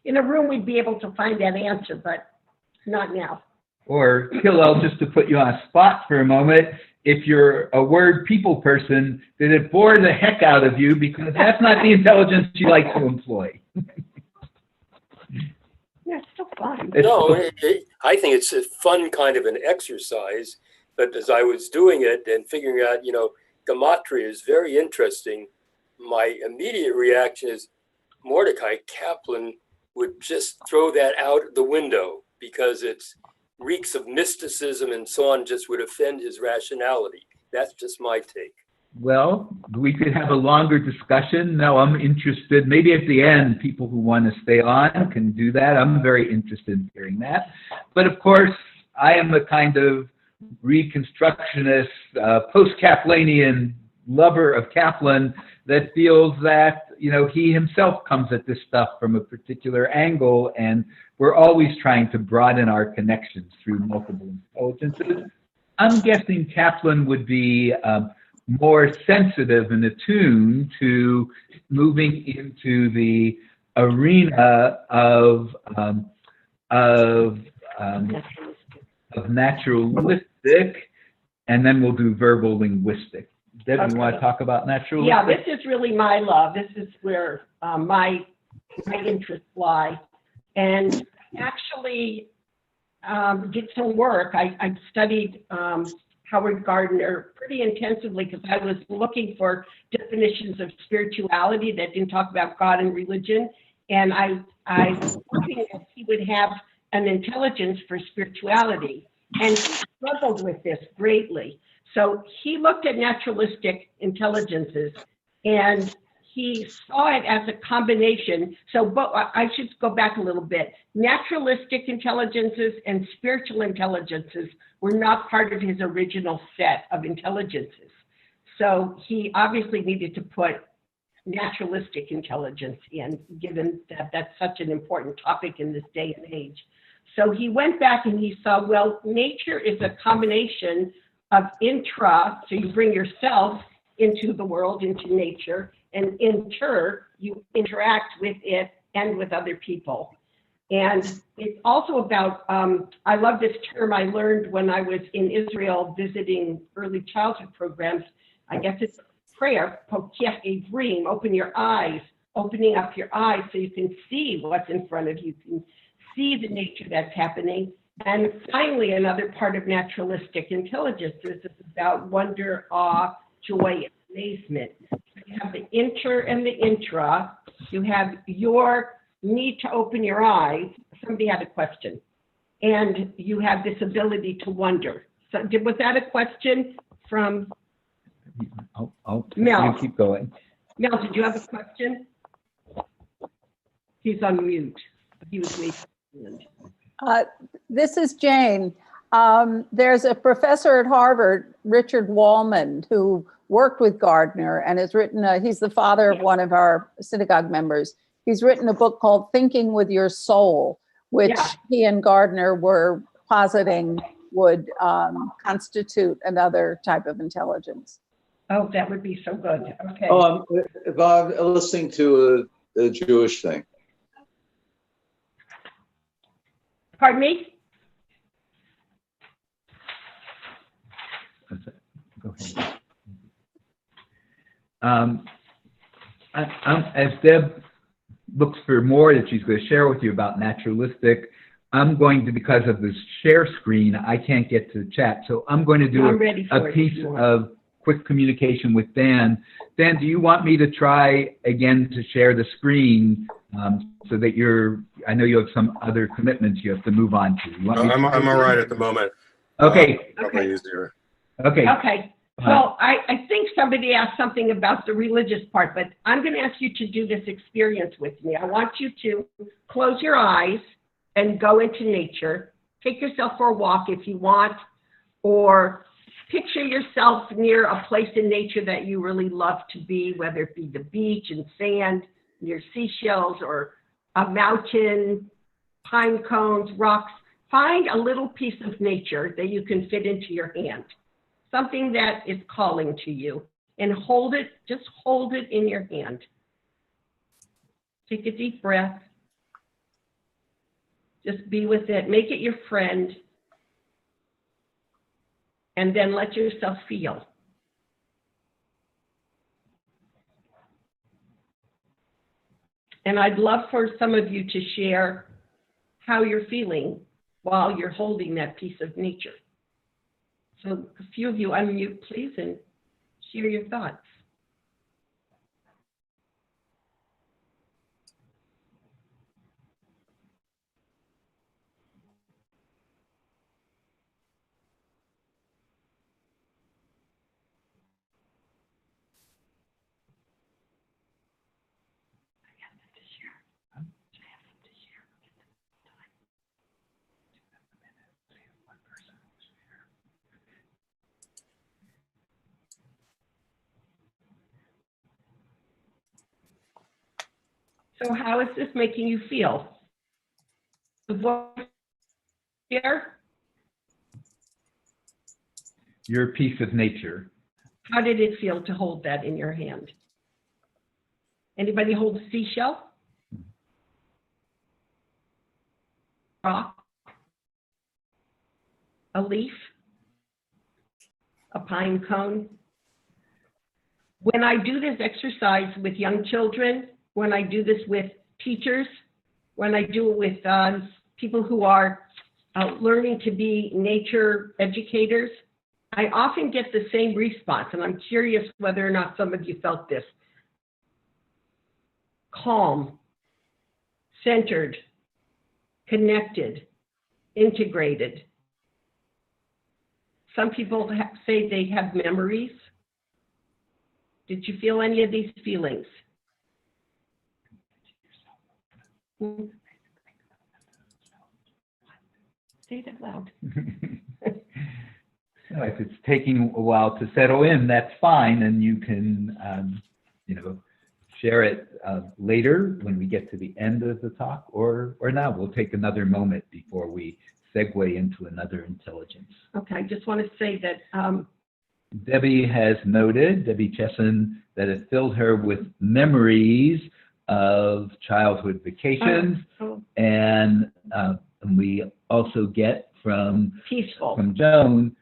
In a room, we'd be able to find that answer, but not now. Or, Hillel, just to put you on a spot for a moment, if you're a word people person, did it bore the heck out of you? Because that's not the intelligence you like to employ. Yeah, it's still fun. No, I think it's a fun kind of an exercise. But as I was doing it and figuring out, gematria is very interesting. My immediate reaction is Mordecai Kaplan would just throw that out the window because it's reeks of mysticism and so on, just would offend his rationality. That's just my take. Well, we could have a longer discussion. No, I'm interested. Maybe at the end, people who want to stay on can do that. I'm very interested in hearing that. But of course, I am a kind of reconstructionist, post-Kaplanian lover of Kaplan that feels that, he himself comes at this stuff from a particular angle, and we're always trying to broaden our connections through multiple intelligences. I'm guessing Kaplan would be more sensitive and attuned to moving into the arena of naturalistic, and then we'll do verbal linguistic. Deb, you want to talk about naturalistic? Yeah, this is really my love. This is where my interests lie. And actually did some work. I studied Howard Gardner pretty intensively because I was looking for definitions of spirituality that didn't talk about God and religion. And I was hoping that he would have an intelligence for spirituality. And he struggled with this greatly. So he looked at naturalistic intelligences and he saw it as a combination. So I should go back a little bit. Naturalistic intelligences and spiritual intelligences were not part of his original set of intelligences. So he obviously needed to put naturalistic intelligence in, given that that's such an important topic in this day and age. So he went back and he saw, well, nature is a combination of intra, so you bring yourself into the world, into nature, and inter, you interact with it and with other people. And it's also about, I love this term I learned when I was in Israel visiting early childhood programs. I guess it's prayer, pokech evrim, open your eyes, opening up your eyes so you can see what's in front of you, you can see the nature that's happening. And finally, another part of naturalistic intelligence is about wonder, awe, joy, and amazement. You have the inter and the intra. You have your need to open your eyes. Somebody had a question. And you have this ability to wonder. So was that a question from Mel? You keep going. Mel, did you have a question? He's on mute. He was waiting. This is Jane. There's a professor at Harvard, Richard Wallman, who worked with Gardner and has written, he's the father of one of our synagogue members. He's written a book called Thinking with Your Soul, which he and Gardner were positing would constitute another type of intelligence. Oh, that would be so good. Okay. Bob, listening to a Jewish thing. Pardon me? Go ahead. As Deb looks for more that she's going to share with you about naturalistic, I'm going to, because of this share screen, I can't get to the chat. So I'm going to do a piece of quick communication with Dan. Dan, do you want me to try again to share the screen so that I know you have some other commitments you have to move on to. You want me I'm all right at the moment. Okay. Probably easier. Okay. Okay. Well, I think somebody asked something about the religious part, but I'm going to ask you to do this experience with me. I want you to close your eyes and go into nature. Take yourself for a walk if you want, or picture yourself near a place in nature that you really love to be, whether it be the beach and sand, near seashells, or a mountain, pine cones, rocks. Find a little piece of nature that you can fit into your hand, something that is calling to you, and hold it, just hold it in your hand. Take a deep breath. Just be with it. Make it your friend. And then let yourself feel. And I'd love for some of you to share how you're feeling while you're holding that piece of nature. So a few of you unmute, please, and share your thoughts. So how is this making you feel? The voice here? Your piece of nature. How did it feel to hold that in your hand? Anybody hold a seashell? Rock? A leaf? A pine cone? When I do this exercise with young children, when I do this with teachers, when I do it with people who are learning to be nature educators, I often get the same response, and I'm curious whether or not some of you felt this. Calm, centered, connected, integrated. Some people say they have memories. Did you feel any of these feelings? Say that loud. No, if it's taking a while to settle in, that's fine, and you can, share it later when we get to the end of the talk, or now. We'll take another moment before we segue into another intelligence. Okay, I just want to say that Debbie has noted, Debbie Chesson, that it filled her with memories of childhood vacations, and we also get from Joan,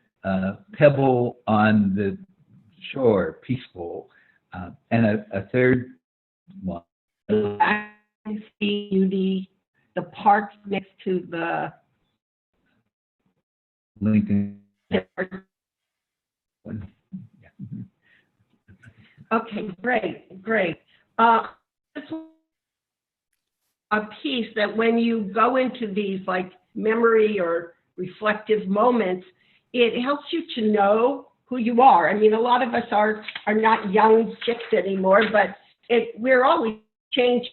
pebble on the shore, peaceful, and a third one. Beauty, the park next to the Lincoln. Okay, great. A piece that when you go into these like memory or reflective moments, it helps you to know who you are. I mean, a lot of us are not young chicks anymore, but we're always changing.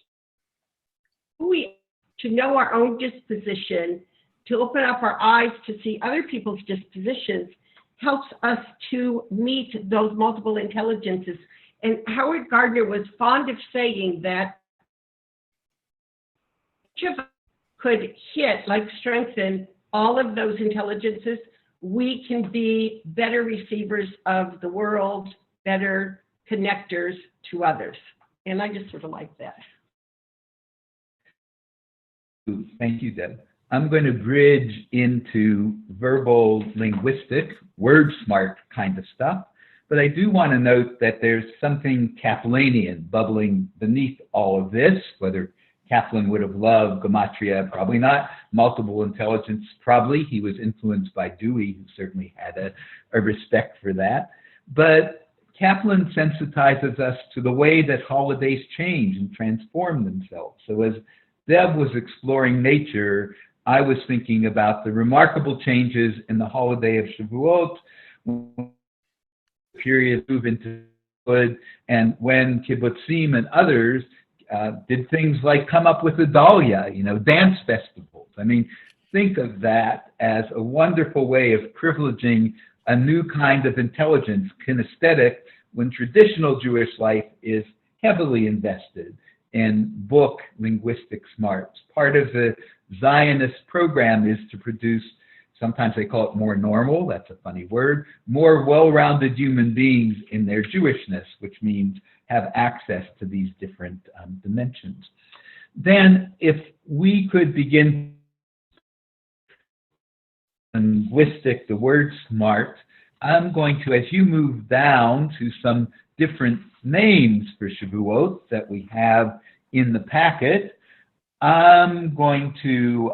To know our own disposition, to open up our eyes to see other people's dispositions, helps us to meet those multiple intelligences. And Howard Gardner was fond of saying that each of us could strengthen all of those intelligences. We can be better receivers of the world, better connectors to others. And I just sort of like that. Thank you, Deb. I'm going to bridge into verbal linguistic, word smart kind of stuff, but I do want to note that there's something Kaplanian bubbling beneath all of this, whether Kaplan would have loved gematria, probably not. Multiple intelligence, probably. He was influenced by Dewey, who certainly had a respect for that. But Kaplan sensitizes us to the way that holidays change and transform themselves. So as Deb was exploring nature, I was thinking about the remarkable changes in the holiday of Shavuot, period move into wood, and when kibbutzim and others did things like come up with a dahlia, dance festivals. I mean, think of that as a wonderful way of privileging a new kind of intelligence, kinesthetic, when traditional Jewish life is heavily invested in book linguistic smarts. Part of the Zionist program is to produce, sometimes they call it more normal, that's a funny word, more well-rounded human beings in their Jewishness, which means have access to these different dimensions. Then if we could begin linguistic, the word smart, I'm going to, as you move down to some different names for Shavuot that we have in the packet, I'm going to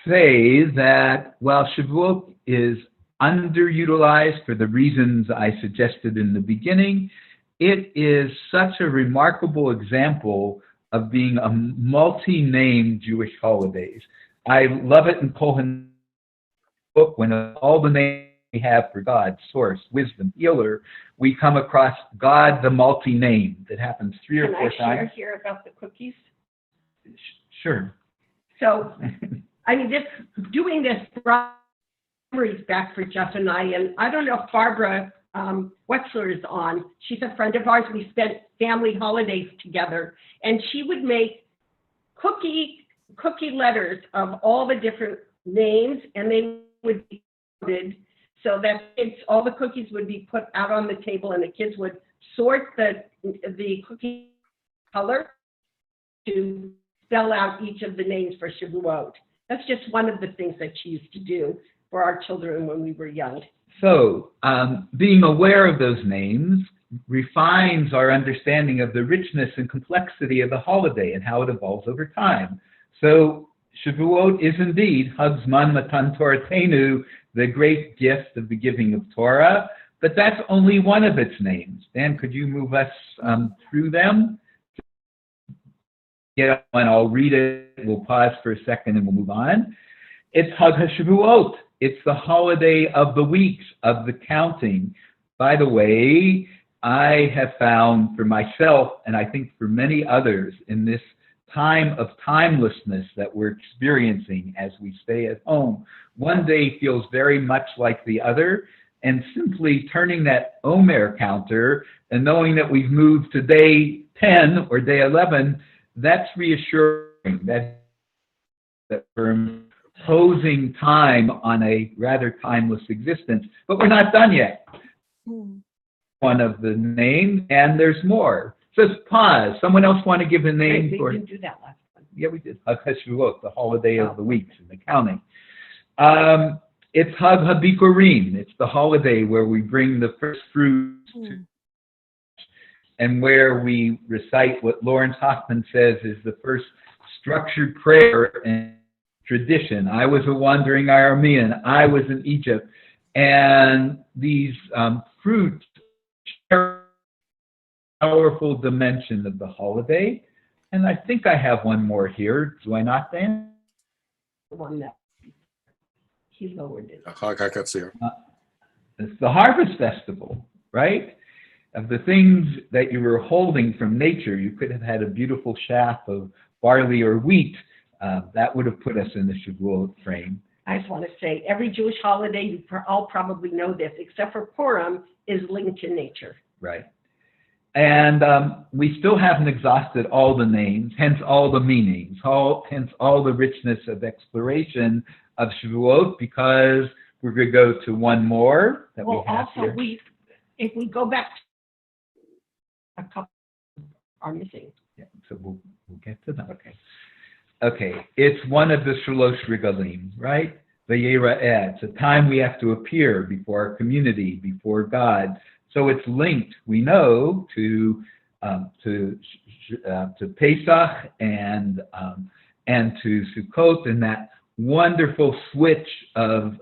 say that while Shavuot is underutilized for the reasons I suggested in the beginning, it is such a remarkable example of being a multi-named Jewish holidays. I love it in Kohen book when all the names we have for God, source, wisdom, healer, we come across God the multi-name that happens 3 or 4 times. Can I share here about the cookies? Sure. So, I mean, doing this brought memories back for Jeff and I don't know if Barbara Wetzler is on. She's a friend of ours. We spent family holidays together, and she would make cookie letters of all the different names, and they would be coded so that all the cookies would be put out on the table, and the kids would sort the cookie color to spell out each of the names for Shavuot. That's just one of the things that she used to do for our children when we were young. So, being aware of those names refines our understanding of the richness and complexity of the holiday and how it evolves over time. So, Shavuot is indeed Chag Zman Matan Toratenu, the great gift of the giving of Torah, but that's only one of its names. Dan, could you move us through them? And I'll read it. We'll pause for a second and we'll move on. It's Chag HaShavuot. It's the holiday of the weeks, of the counting. By the way, I have found for myself, and I think for many others, in this time of timelessness that we're experiencing as we stay at home, one day feels very much like the other, and simply turning that Omer counter and knowing that we've moved to day 10 or day 11, that's reassuring that we're imposing time on a rather timeless existence. But we're not done yet. One of the names, and there's more. Just pause. Someone else want to give a name? We didn't do that last one. Yeah, we did. Chag HaShavuot, the holiday of the weeks and the counting. It's Chag HaBikurim. It's the holiday where we bring the first fruits to, and where we recite what Lawrence Hoffman says is the first structured prayer and tradition. I was a wandering Aramean. I was in Egypt. And these fruits share a powerful dimension of the holiday. And I think I have one more here. Do I not, Dan? The one that he lowered it. Chag HaKatzir. It's the harvest festival, right? Of the things that you were holding from nature, you could have had a beautiful chaff of barley or wheat. That would have put us in the Shavuot frame. I just want to say, every Jewish holiday, you all probably know this, except for Purim, is linked to nature. Right. And we still haven't exhausted all the names, hence all the meanings, hence all the richness of exploration of Shavuot, because we're going to go to one more that we have also, here. if we go back, a couple are missing. Yeah, so we'll get to them. Okay, it's one of the Shalosh Regalim, right? The Yera'eh. It's a time we have to appear before our community, before God. So it's linked, we know, to Pesach and to Sukkot, and that wonderful switch of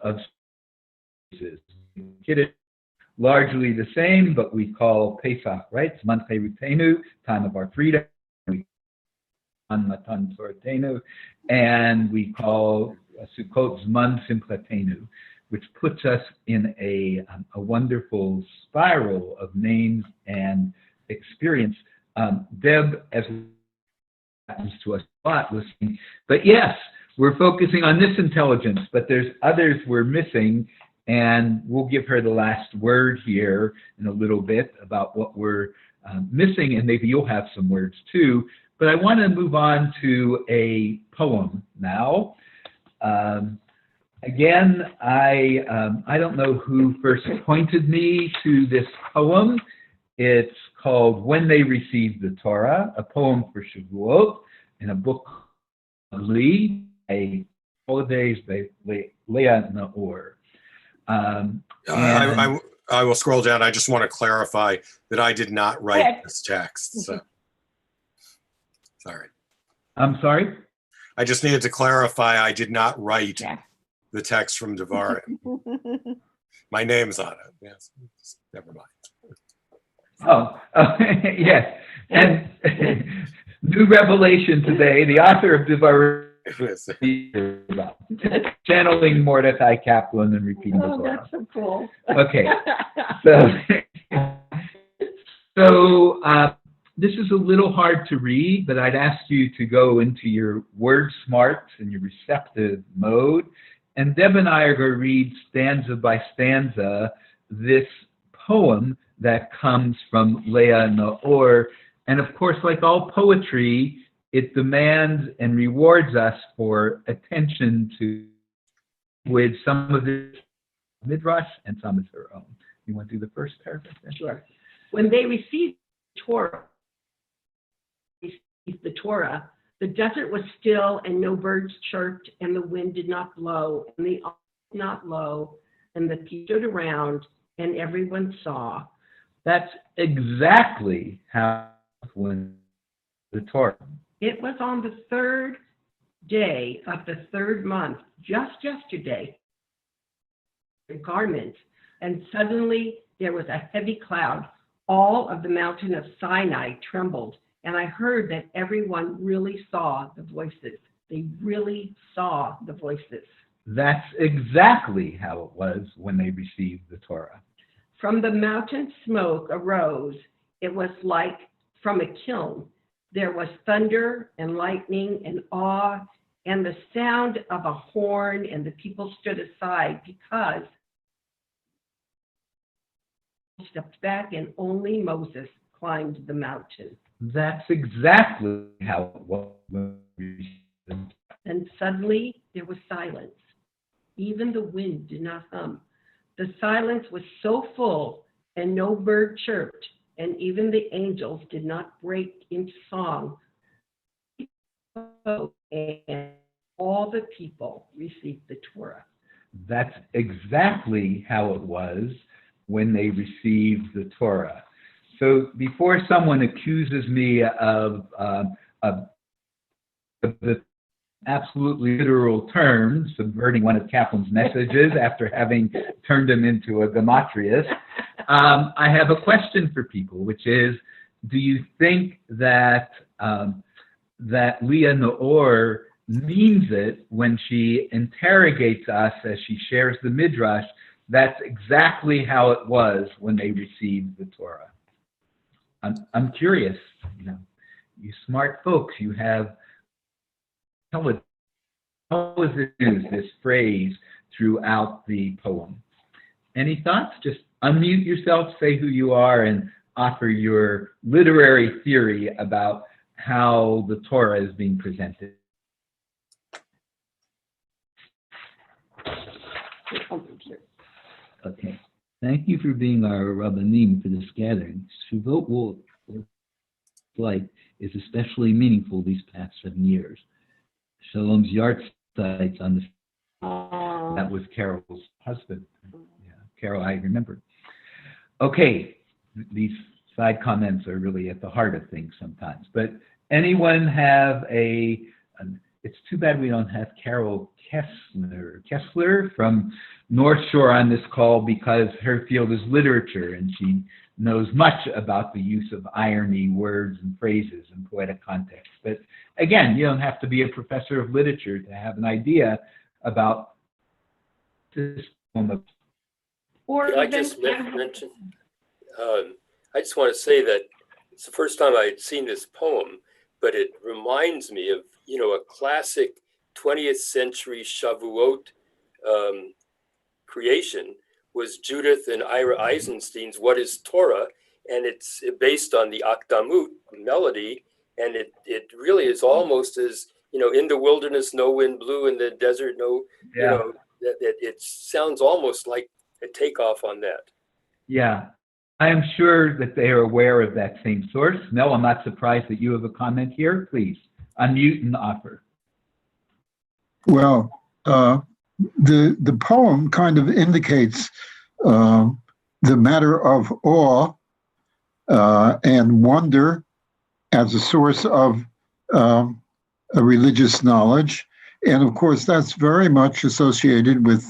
largely the same, but we call Pesach, right? Zman Chayritenu, time of our freedom. Matan Toratenu, and we call Sukkot Zman Simchatenu, which puts us in a wonderful spiral of names and experience. Deb, as happens to us a lot listening, but yes, we're focusing on this intelligence, but there's others we're missing, and we'll give her the last word here in a little bit about what we're missing, and maybe you'll have some words too. But I want to move on to a poem now. Again, I don't know who first pointed me to this poem. It's called When They Received the Torah, a poem for Shavuot, in a book of Lee, a holidays by Leah Naor. I will scroll down. I just want to clarify that I did not write this text. So. Sorry. I'm sorry? I just needed to clarify, I did not write the text from Devarim. My name's on it. Yes, never mind. Oh, yes. And new revelation today, the author of Devarim channeling Mordecai Kaplan and repeating the Torah. That's so cool. Okay. So this is a little hard to read, but I'd ask you to go into your word smarts and your receptive mode. And Deb and I are going to read stanza by stanza this poem that comes from Leah Naor. And of course, like all poetry, it demands and rewards us for attention to with some of the midrash and some of her own. You want to do the first paragraph? Then? Sure. When they received the Torah, the desert was still and no birds chirped and the wind did not blow and the ox did not low and the people stood around and everyone saw. That's exactly how when the Torah. It was on the third day of the third month, just yesterday, the garment, and suddenly there was a heavy cloud. All of the mountain of Sinai trembled, and I heard that everyone really saw the voices. They really saw the voices. That's exactly how it was when they received the Torah. From the mountain smoke arose. It was like from a kiln. There was thunder and lightning and awe and the sound of a horn, and the people stood aside because stepped back and only Moses climbed the mountain. That's exactly how it was when we received the Torah. And suddenly there was silence. Even the wind did not hum. The silence was so full and no bird chirped, and even the angels did not break into song. And all the people received the Torah. That's exactly how it was when they received the Torah. So before someone accuses me of the absolutely literal terms, subverting one of Kaplan's messages after having turned him into a gematrius, I have a question for people, which is, do you think that that Leah Naor means it when she interrogates us as she shares the midrash? That's exactly how it was when they received the Torah. I'm curious, you smart folks, you have how is it used, this phrase, throughout the poem? Any thoughts? Just unmute yourself, say who you are, and offer your literary theory about how the Torah is being presented. Okay. Thank you for being our Rabbanim for this gathering. Shavuot life is especially meaningful these past 7 years. Shalom's yahrzeit on the that was Carol's husband. Yeah, Carol, I remember. Okay, these side comments are really at the heart of things sometimes. But anyone have it's too bad we don't have Carol Kessler from North Shore on this call, because her field is literature and she knows much about the use of irony, words and phrases and poetic context. But again, you don't have to be a professor of literature to have an idea about this poem. I just mentioned, I just want to say that it's the first time I had seen this poem, but it reminds me of, a classic 20th century Shavuot creation was Judith and Ira Eisenstein's What is Torah? And it's based on the Akdamut melody. And it really is almost as, in the wilderness, no wind blew, in the desert, no, it sounds almost like a takeoff on that. Yeah, I am sure that they are aware of that same source. Mel, I'm not surprised that you have a comment here. Please unmute and offer. Well, the poem kind of indicates the matter of awe and wonder as a source of religious knowledge. And of course, that's very much associated with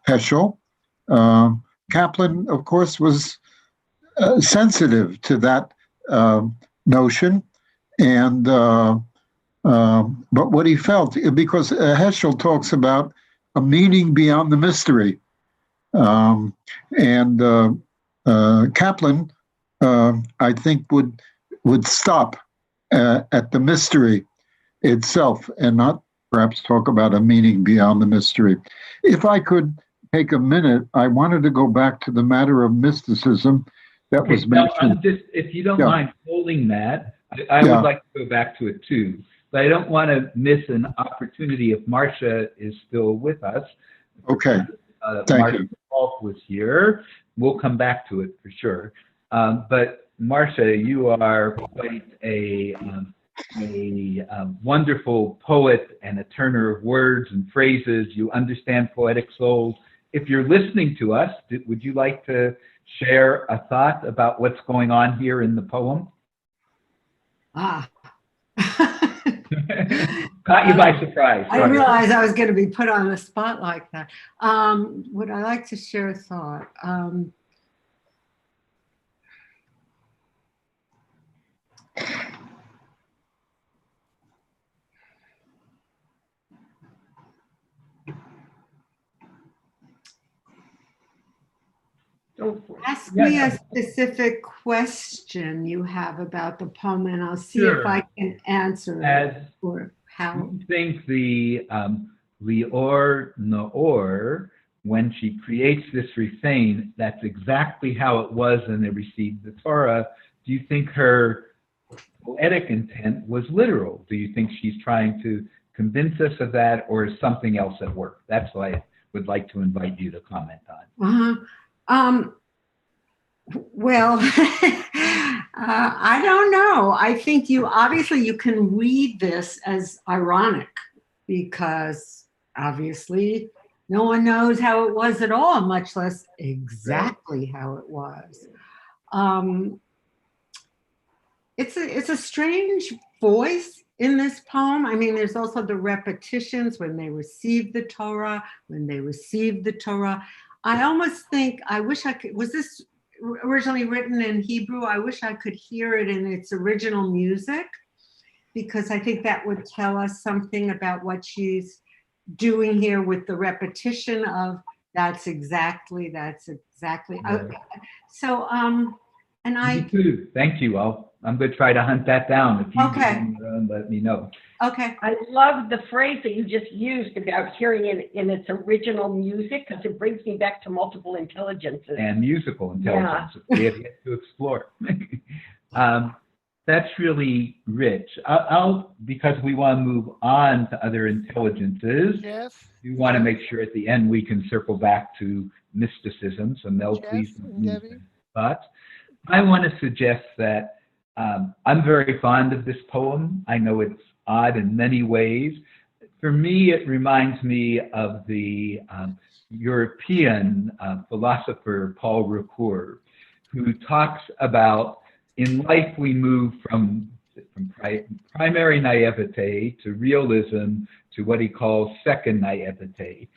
Heschel. Kaplan, of course, was sensitive to that notion. And but what he felt, because Heschel talks about a meaning beyond the mystery. And Kaplan, I think, would stop at the mystery itself and not perhaps talk about a meaning beyond the mystery. If I could take a minute, I wanted to go back to the matter of mysticism that was mentioned. If you don't mind holding that, I would like to go back to it too. But I don't want to miss an opportunity if Marcia is still with us. Okay. Thank Marcia you. Falk was here. We'll come back to it for sure. But Marcia, you are quite a wonderful poet and a turner of words and phrases. You understand poetic souls. If you're listening to us, would you like to share a thought about what's going on here in the poem? Caught you by surprise. I didn't realize I was going to be put on the spot like that. Would I like to share a thought? Ask me a specific question you have about the poem, and I'll see if I can answer it. Or how you think the Lior Naor, when she creates this refrain, that's exactly how it was when they received the Torah. Do you think her poetic intent was literal? Do you think she's trying to convince us of that, or is something else at work? That's what I would like to invite you to comment on. Well, I don't know. I think you can read this as ironic, because obviously no one knows how it was at all, much less exactly how it was. It's a strange voice in this poem. I mean, there's also the repetitions when they received the Torah, I almost think, I wish I could, was this originally written in Hebrew? I wish I could hear it in its original music, because I think that would tell us something about what she's doing here with the repetition of that's exactly. Okay. So, and Me too. Thank you. I'm going to try to hunt that down. If you can let me know. Okay. I love the phrase that you just used about hearing it in its original music, because it brings me back to multiple intelligences. And musical intelligence. We have yet to explore. That's really rich. Because we want to move on to other intelligences, we want to make sure at the end we can circle back to mysticism. So Mel, please move thoughts. I want to suggest that I'm very fond of this poem. I know it's odd in many ways. For me, it reminds me of the European philosopher Paul Ricoeur, who talks about in life we move from primary naivete to realism to what he calls second naivete.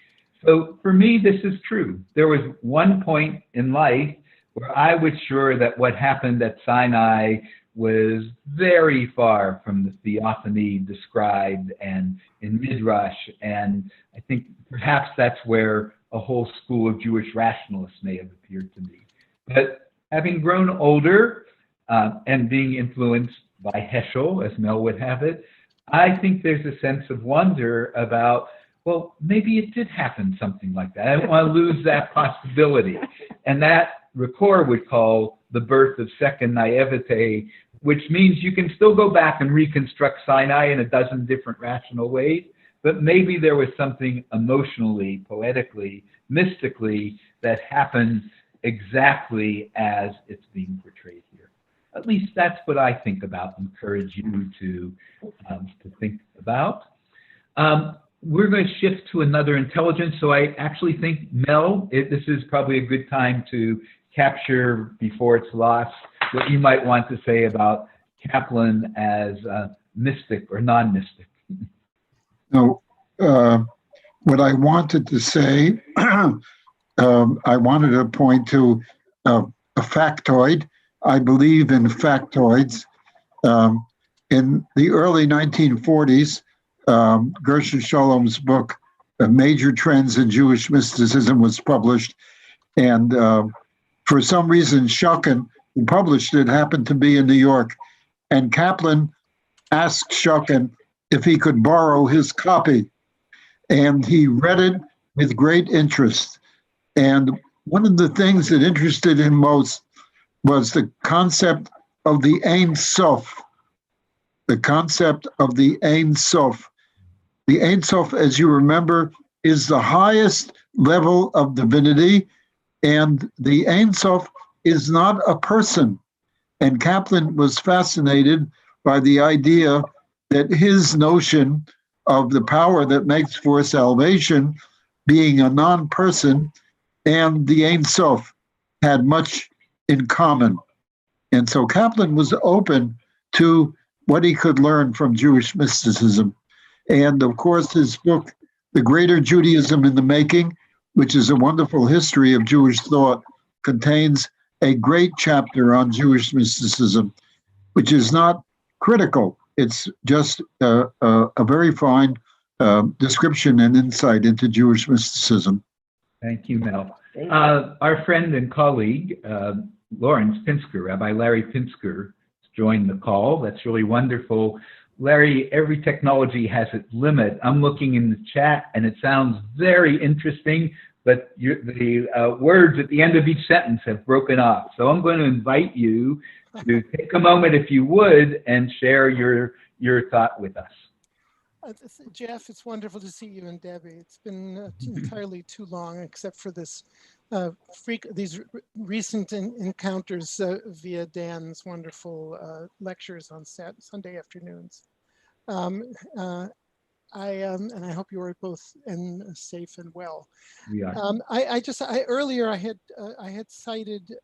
So for me, this is true. There was one point in life where I was sure that what happened at Sinai was very far from the theophany described and in Midrash, and I think perhaps that's where a whole school of Jewish rationalists may have appeared to me. But having grown older and being influenced by Heschel, as Mel would have it, I think there's a sense of wonder about, well, maybe it did happen something like that. I don't want to lose that possibility. And that Ricoeur would call the birth of second naivete, which means you can still go back and reconstruct Sinai in a dozen different rational ways, but maybe there was something emotionally, poetically, mystically that happened exactly as it's being portrayed here. At least that's what I think about, encourage you to think about. We're going to shift to another intelligence. So I actually think, Mel, this is probably a good time to capture before it's lost what you might want to say about Kaplan as mystic or non-mystic. No, what I wanted to say, I wanted to point to a factoid. I believe in factoids. In the early 1940s, Gershon Scholom's book, Major Trends in Jewish Mysticism, was published. And for some reason, Shucken, who published it, happened to be in New York. And Kaplan asked Shucken if he could borrow his copy. And he read it with great interest. And one of the things that interested him most was the concept of the Ein Sof. The concept of the Ein Sof. The Ein Sof, as you remember, is the highest level of divinity, and the Ein Sof is not a person. And Kaplan was fascinated by the idea that his notion of the power that makes for salvation being a non-person and the Ein Sof had much in common. And so Kaplan was open to what he could learn from Jewish mysticism. And of course, his book, The Greater Judaism in the Making, which is a wonderful history of Jewish thought, contains a great chapter on Jewish mysticism, which is not critical. It's just a very fine description and insight into Jewish mysticism. Thank you, Mel. Our friend and colleague, Lawrence Pinsker, Rabbi Larry Pinsker, joined the call. That's really wonderful. Larry, every technology has its limit. I'm looking in the chat and it sounds very interesting, but the words at the end of each sentence have broken off. So I'm going to invite you to take a moment, if you would, and share your thought with us. Jeff, it's wonderful to see you and Debbie. It's been entirely too long, except for this these recent encounters via Dan's wonderful lectures on Sunday afternoons. And I hope you are both safe and well. We are. Earlier I had cited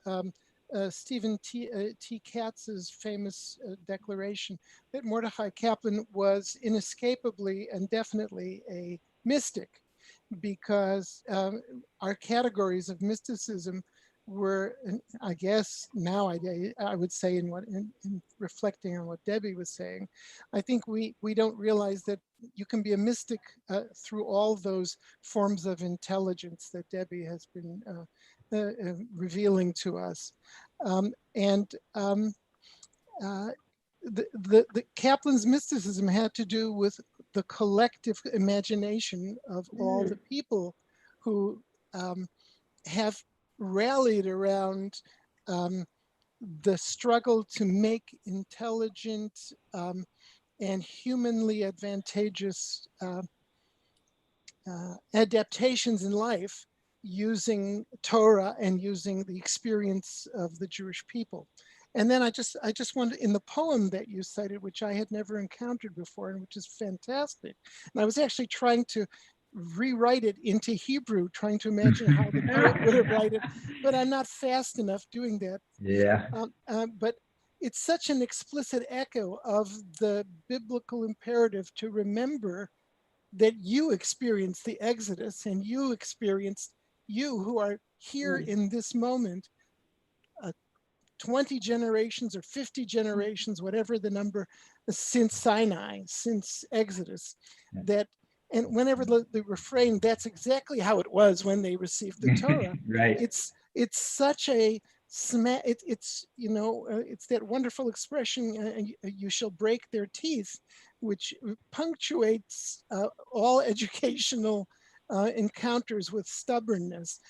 Stephen T. Katz's famous declaration that Mordechai Kaplan was inescapably and definitely a mystic, because our categories of mysticism were, I guess now I would say, in reflecting on what Debbie was saying, I think we don't realize that you can be a mystic through all those forms of intelligence that Debbie has been revealing to us. The Kaplan's mysticism had to do with the collective imagination of all the people who have rallied around the struggle to make intelligent and humanly advantageous adaptations in life using Torah and using the experience of the Jewish people. And then I just wanted, in the poem that you cited, which I had never encountered before, and which is fantastic. And I was actually trying to rewrite it into Hebrew, trying to imagine how the poet would have written it, but I'm not fast enough doing that. Yeah. But it's such an explicit echo of the biblical imperative to remember that you experienced the Exodus, and you experienced, you who are here in this moment, 20 generations or 50 generations, whatever the number, since Sinai, since Exodus, that, and whenever the refrain, that's exactly how it was when they received the Torah. Right. It's such a, it's you know, it's that wonderful expression, you shall break their teeth, which punctuates all educational encounters with stubbornness.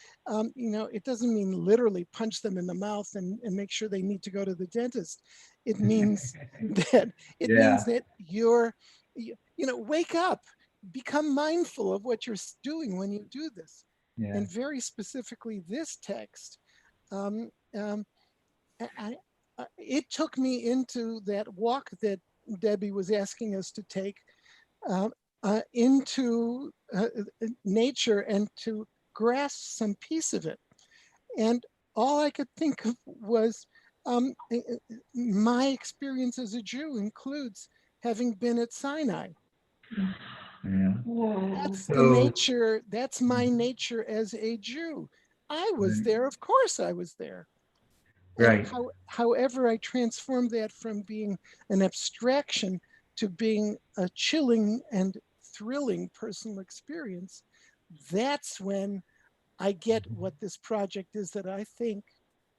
You know, it doesn't mean literally punch them in the mouth and make sure they need to go to the dentist. It means that means that you know, wake up, become mindful of what you're doing when you do this. Yeah. And very specifically, this text, it took me into that walk that Debbie was asking us to take, into nature and to grasp some piece of it. And all I could think of was my experience as a Jew includes having been at Sinai. Yeah. That's the So- nature, that's my nature as a Jew. I was there, of course I was there. And Right. however, I transformed that from being an abstraction to being a chilling and thrilling personal experience. That's when I get what this project is that I think,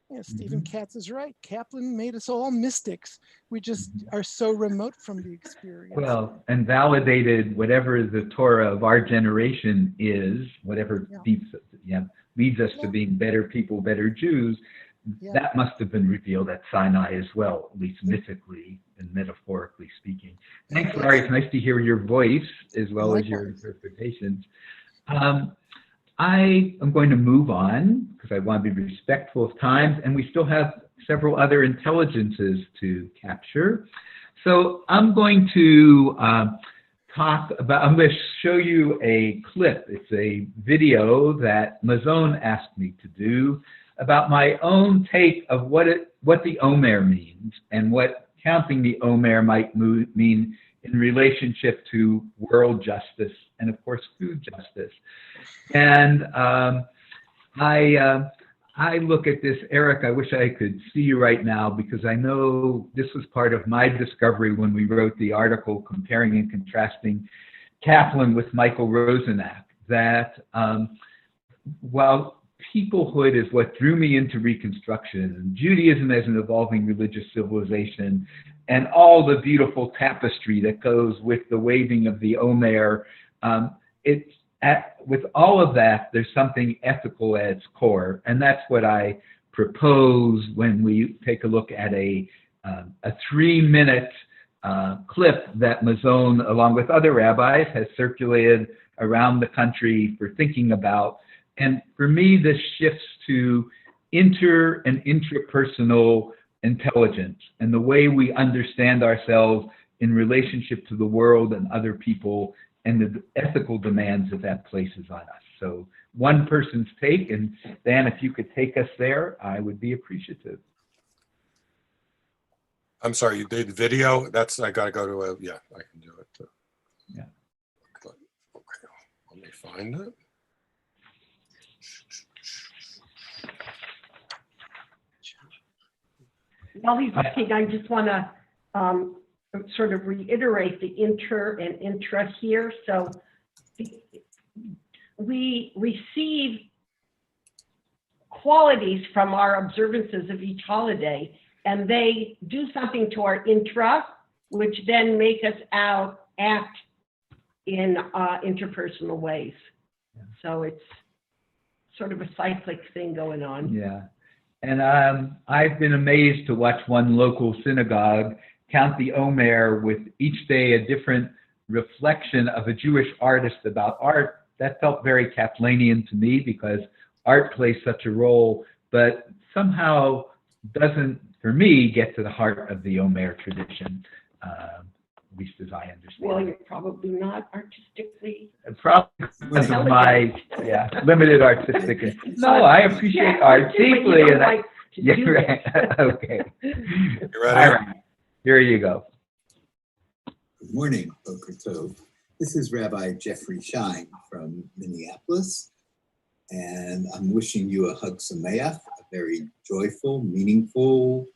yeah, Stephen Katz is right. Kaplan made us all mystics. We just are so remote from the experience. Well, and validated whatever the Torah of our generation is, whatever leads us to being better people, better Jews, that must have been revealed at Sinai as well, at least mythically and metaphorically speaking. Thanks, Larry. It's nice to hear your voice as well as your interpretations. I am going to move on because I want to be respectful of time, and we still have several other intelligences to capture. So I'm going to I'm going to show you a clip. It's a video that Mazon asked me to do about my own take of what the Omer means and what counting the Omer might mean in relationship to world justice and, of course, food justice. And I look at this, Eric, I wish I could see you right now because I know this was part of my discovery when we wrote the article comparing and contrasting Kaplan with Michael Rosenack, that while peoplehood is what drew me into Reconstruction, and Judaism as an evolving religious civilization, and all the beautiful tapestry that goes with the waving of the Omer, with all of that, there's something ethical at its core, and that's what I propose when we take a look at a 3-minute clip that Mazon, along with other rabbis, has circulated around the country for thinking about. And for me, this shifts to inter and intrapersonal intelligence and the way we understand ourselves in relationship to the world and other people and the ethical demands that places on us. So one person's take, and Dan, if you could take us there, I would be appreciative. I'm sorry, you did video? I gotta go to yeah, I can do it. Yeah. Okay, let me find it. While he's looking, I just want to sort of reiterate the inter and intra here. So we receive qualities from our observances of each holiday, and they do something to our intra, which then make us act in interpersonal ways. Yeah. So it's sort of a cyclic thing going on. Yeah. And I've been amazed to watch one local synagogue count the Omer with each day a different reflection of a Jewish artist about art. That felt very Kaplanian to me because art plays such a role, but somehow doesn't, for me, get to the heart of the Omer tradition, at least as I understand. Well, you're probably not artistically. Probably because of my limited artistic. No, I appreciate art deeply, and like right. Okay. You ready? All right. Here you go. Good morning, Boker Tov. This is Rabbi Jeffrey Schein from Minneapolis, and I'm wishing you a Hag Sameach, a very joyful, meaningful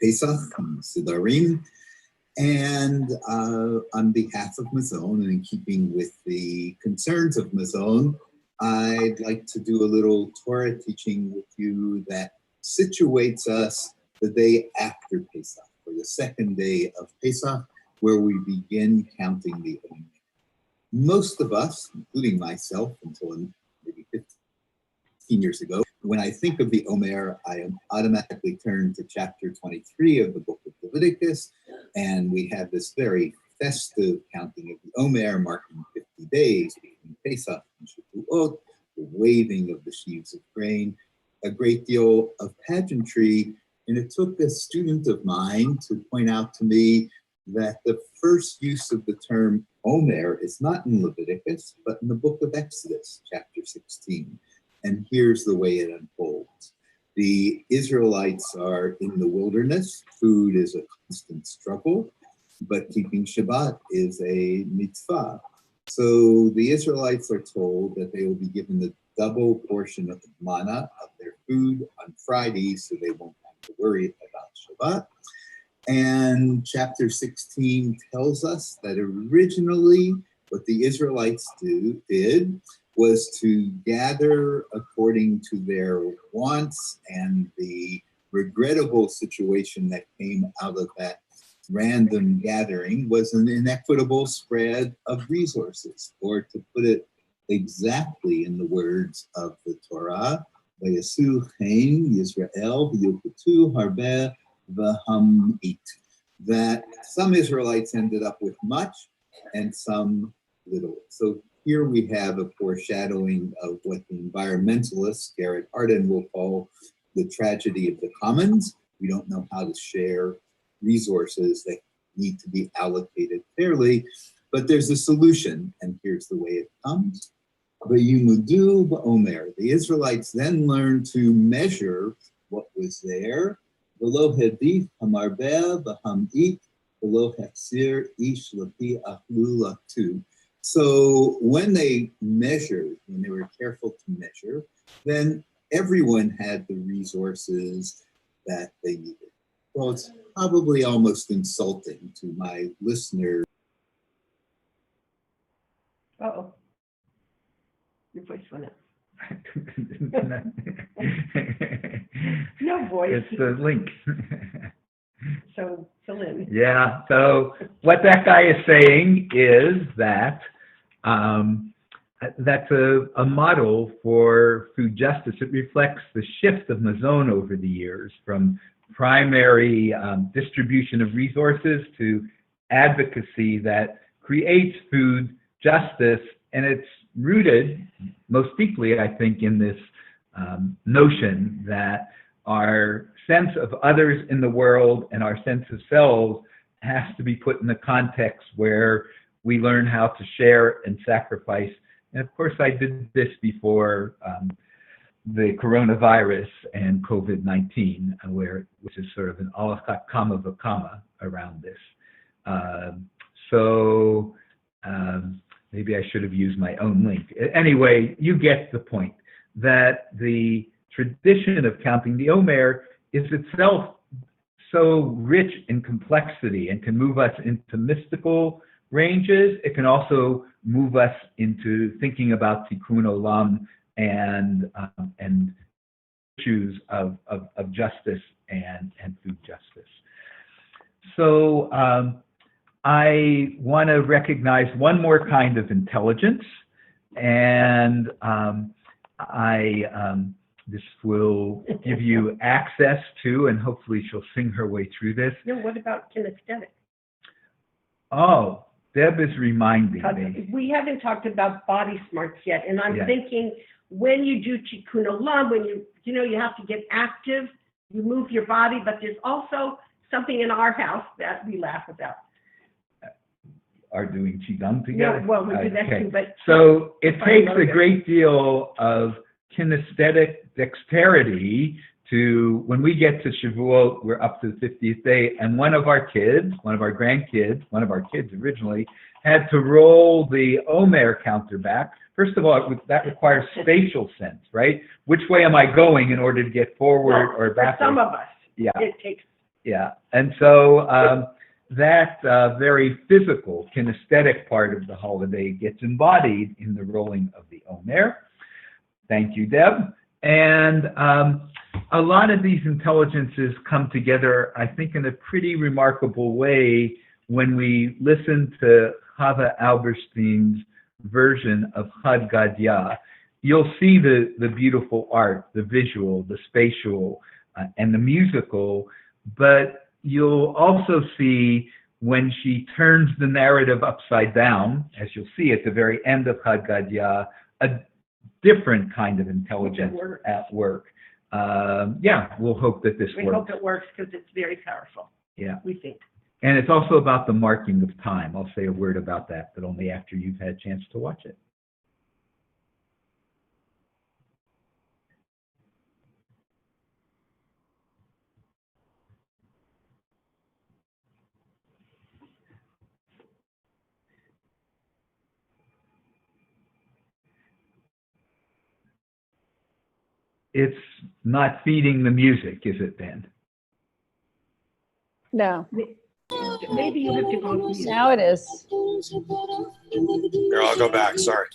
Pesach, Sidarim. And on behalf of Mazon, and in keeping with the concerns of Mazon, I'd like to do a little Torah teaching with you that situates us the day after Pesach, or the second day of Pesach, where we begin counting the Omer. Most of us, including myself, until maybe 15 years ago, when I think of the Omer, I am automatically turned to chapter 23 of the book of Leviticus, and we have this very festive counting of the Omer, marking 50 days between Pesach and Shavuot, the waving of the sheaves of grain, a great deal of pageantry. And it took a student of mine to point out to me that the first use of the term Omer is not in Leviticus, but in the book of Exodus, chapter 16. And here's the way it unfolds. The Israelites are in the wilderness. Food is a constant struggle. but keeping Shabbat is a mitzvah. So the Israelites are told that they will be given the double portion of the manna of their food on Friday, so they won't have to worry about Shabbat. And chapter 16 tells us that originally what the Israelites did was to gather according to their wants, and the regrettable situation that came out of that random gathering was an inequitable spread of resources, or to put it exactly in the words of the Torah, Vayasu chen Yisrael v'yukutu harbeh v'hamit, that some Israelites ended up with much and some little. So here we have a foreshadowing of what the environmentalist Garrett Hardin will call the tragedy of the commons. We don't know how to share resources that need to be allocated fairly, but there's a solution, and here's the way it comes. V'yimudu b'omer. The Israelites then learned to measure what was there. V'lo hedif hamarbeh v'hamit v'lo hechsir ish lapi achlu latu. So when they measured, when they were careful to measure, then everyone had the resources that they needed. Well, it's probably almost insulting to my listeners. Uh-oh. Your voice went up. No voice. It's the link. So, Lynn. Yeah, so what that guy is saying is that that's a model for food justice. It reflects the shift of Mazon over the years from primary distribution of resources to advocacy that creates food justice, and it's rooted most deeply, I think, in this notion that our sense of others in the world and our sense of selves has to be put in the context where we learn how to share and sacrifice. And of course, I did this before the coronavirus and COVID-19, which is sort of an alachat kama v'kama around this. Maybe I should have used my own link. Anyway, you get the point, that the tradition of counting the Omer is itself so rich in complexity and can move us into mystical ranges. It can also move us into thinking about tikkun olam and issues of justice and food justice. So I want to recognize one more kind of intelligence, and this will give you access to, and hopefully she'll sing her way through this. No, what about kinesthetic? Oh, Deb is reminding me. We haven't talked about body smarts yet, and I'm Yeah. thinking when you do tikkun olam, when you have to get active, you move your body, but there's also something in our house that we laugh about. Are doing qigong together? Yeah, well, we do that too, but. So it takes a motor. great deal of kinesthetic dexterity to, when we get to Shavuot, we're up to the 50th day, and one of our kids originally, had to roll the Omer counter back. First of all, that requires spatial sense, right? Which way am I going in order to get forward or back? For some of us, yeah. it takes. Yeah, and so that very physical, kinesthetic part of the holiday gets embodied in the rolling of the Omer. Thank you, Deb. And a lot of these intelligences come together, I think, in a pretty remarkable way when we listen to Chava Alberstein's version of Chad Gadya. You'll see the beautiful art, the visual, the spatial, and the musical, but you'll also see when she turns the narrative upside down, as you'll see at the very end of Chad Gadya, a different kind of intelligence at work. Yeah, we'll hope that this works. We hope it works because it's very powerful. Yeah. We think. And it's also about the marking of time. I'll say a word about that, but only after you've had a chance to watch it. it's not feeding the music, is it, Ben? No. Maybe you have to go to mute. Now it is. Here, I'll go back. Sorry.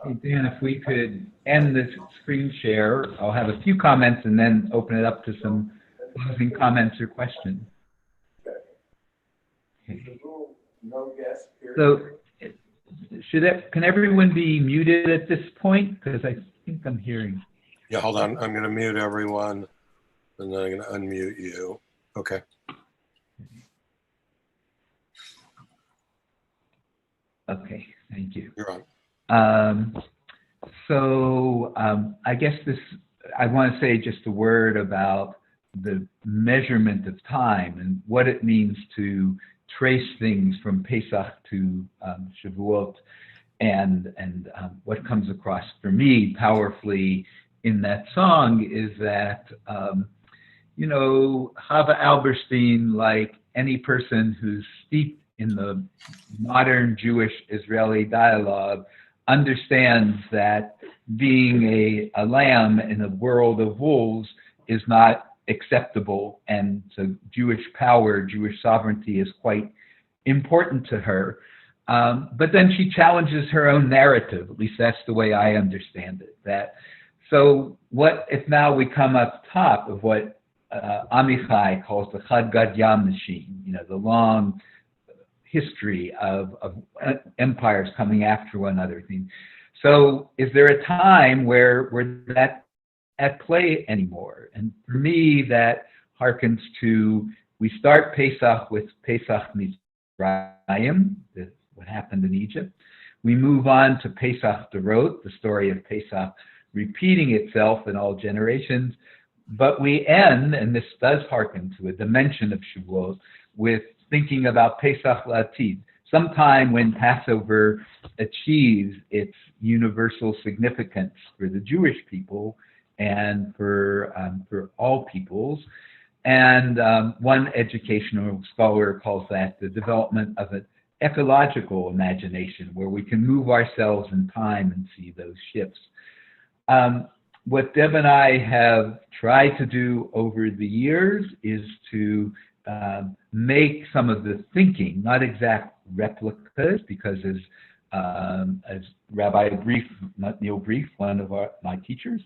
Hey, Dan, if we could end this screen share, I'll have a few comments and then open it up to some closing comments or questions. Okay. No guest So can everyone be muted at this point? Because I think I'm hearing. Yeah, hold on. I'm going to mute everyone, and then I'm going to unmute you. Okay. Okay, thank you. You're on. I guess I want to say just a word about the measurement of time and what it means to trace things from Pesach to Shavuot, and what comes across for me powerfully in that song is that, Chava Alberstein, like any person who's steeped in the modern Jewish-Israeli dialogue, understands that being a lamb in a world of wolves is not acceptable, and so Jewish power, Jewish sovereignty is quite important to her. But then she challenges her own narrative, at least that's the way I understand it. So what if now we come up top of what Amichai calls the Chad Gadya machine, the long history of empires coming after one another. So is there a time where that at play anymore? And for me, that harkens to, we start Pesach with Pesach Mitzrayim, what happened in Egypt. We move on to Pesach Dorot, the story of Pesach repeating itself in all generations. But we end, and this does harken to a dimension of Shavuot, with thinking about Pesach L'Atid, sometime when Passover achieves its universal significance for the Jewish people and for all peoples. And one educational scholar calls that the development of an ecological imagination, where we can move ourselves in time and see those shifts. What Deb and I have tried to do over the years is to make some of the thinking, not exact replicas, because as Rabbi Brief, not Neil Brief, one of my teachers,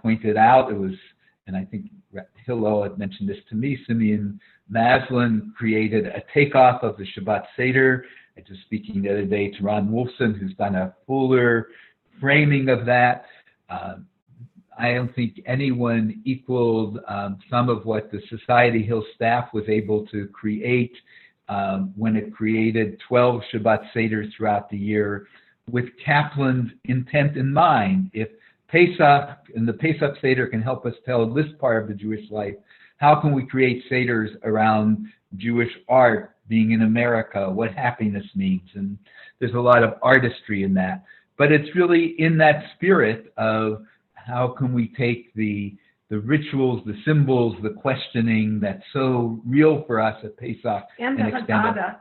pointed out, it was, and I think Hillel had mentioned this to me, Simeon Maslin created a takeoff of the Shabbat Seder. I was just speaking the other day to Ron Wolfson, who's done a fuller framing of that. I don't think anyone equaled some of what the Society Hill staff was able to create when it created 12 Shabbat Seders throughout the year with Kaplan's intent in mind. If Pesach and the Pesach Seder can help us tell this part of the Jewish life, how can we create Seders around Jewish art, being in America, what happiness means? And there's a lot of artistry in that. But it's really in that spirit of how can we take the rituals, the symbols, the questioning that's so real for us at Pesach And the extend it. Haggadah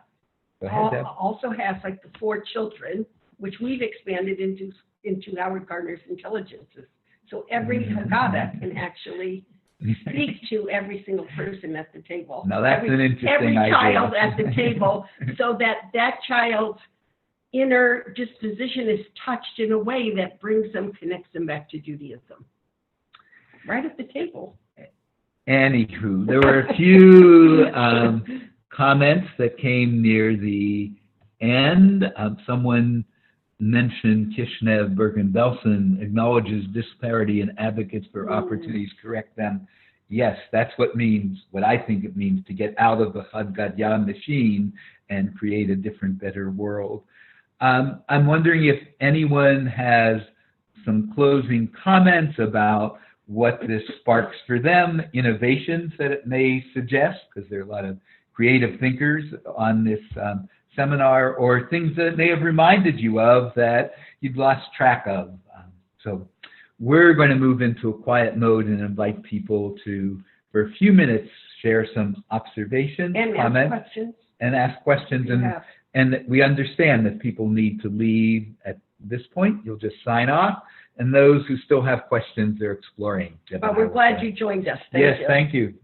Go ahead, Deb. also has like the 4 children, which we've expanded into Howard Gardner's intelligences. So every Haggadah can actually speak to every single person at the table. Now that's an interesting every idea. child at the table, so that child's inner disposition is touched in a way that brings them, connects them back to Judaism. Right at the table. Anywho, there were a few comments that came near the end. Someone mentioned Kishnev Bergen-Belsen acknowledges disparity and advocates for opportunities to correct them. Yes, that's what I think it means to get out of the Chad Gadya machine and create a different, better world. I'm wondering if anyone has some closing comments about what this sparks for them, innovations that it may suggest, because there are a lot of creative thinkers on this seminar, or things that may have reminded you of that you'd lost track of. So we're going to move into a quiet mode and invite people to, for a few minutes, share some observations, And comments, ask questions. and ask questions. And we understand that people need to leave at this point. You'll just sign off. And those who still have questions, they're exploring. But we're glad you joined us. Thank Yes, you. thank you.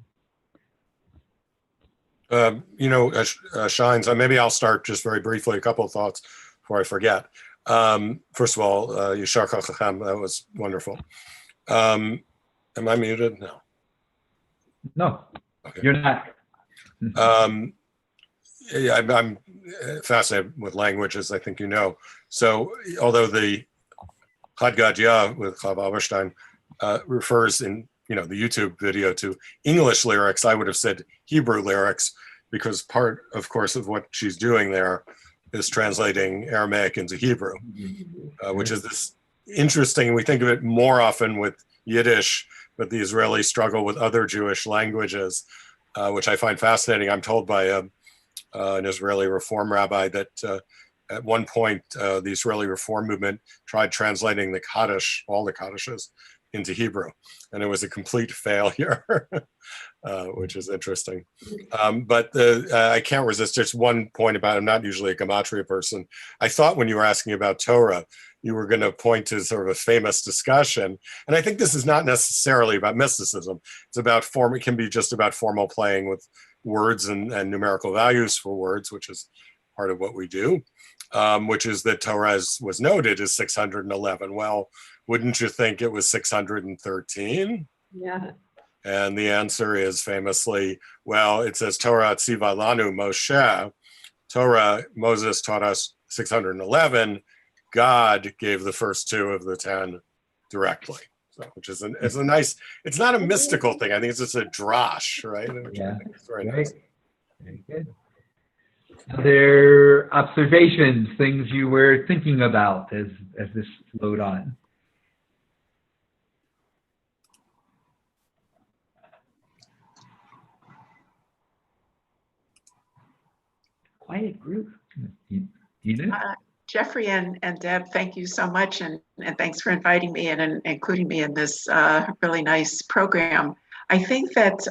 Shines, maybe I'll start just very briefly, a couple of thoughts before I forget. First of all, Yishar Kachachem, that was wonderful. Am I muted? No. No, okay. You're not. Yeah, I'm fascinated with language, as I think you know. So although the Chad Gadya with Chav Alberstein refers in the YouTube video to English lyrics, I would have said Hebrew lyrics, because part, of course, of what she's doing there is translating Aramaic into Hebrew, which is this interesting. We think of it more often with Yiddish, but the Israelis struggle with other Jewish languages, which I find fascinating. I'm told by an Israeli Reform rabbi that at one point the Israeli Reform movement tried translating the Kaddish, all the Kaddishes, into Hebrew, and it was a complete failure, which is interesting. But I can't resist just one point about, I'm not usually a gematria person. I thought when you were asking about Torah, you were going to point to sort of a famous discussion. And I think this is not necessarily about mysticism. It's about form. It can be just about formal playing with words and numerical values for words, which is part of what we do, which is that Torah, as was noted, is 611. Well, wouldn't you think it was 613? Yeah. And the answer is famously, well, it says Torah tziva lanu Moshe. Torah, Moses taught us 611. God gave the first 2 of the 10 directly. So, which is it's a nice, it's not a mystical thing. I think it's just a drash, right? Yeah. Very Right. nice. Very good. Other observations, things you were thinking about as this flowed on? Quiet group. Jeffrey and Deb, thank you so much, and thanks for inviting me and including me in this really nice program. I think that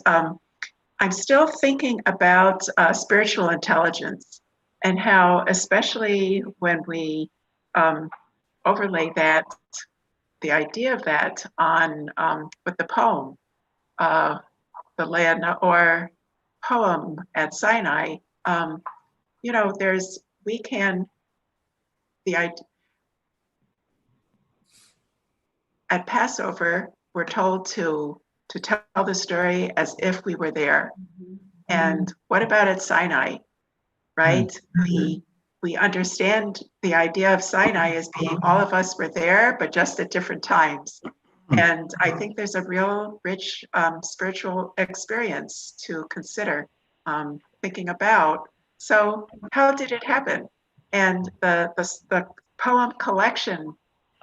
I'm still thinking about spiritual intelligence and how, especially when we overlay that, the idea of that on with the poem, the land or poem at Sinai, at Passover, we're told to tell the story as if we were there. Mm-hmm. And what about at Sinai, right? Mm-hmm. We understand the idea of Sinai as being all of us were there, but just at different times. And I think there's a real rich spiritual experience to consider thinking about. So how did it happen? And the poem collection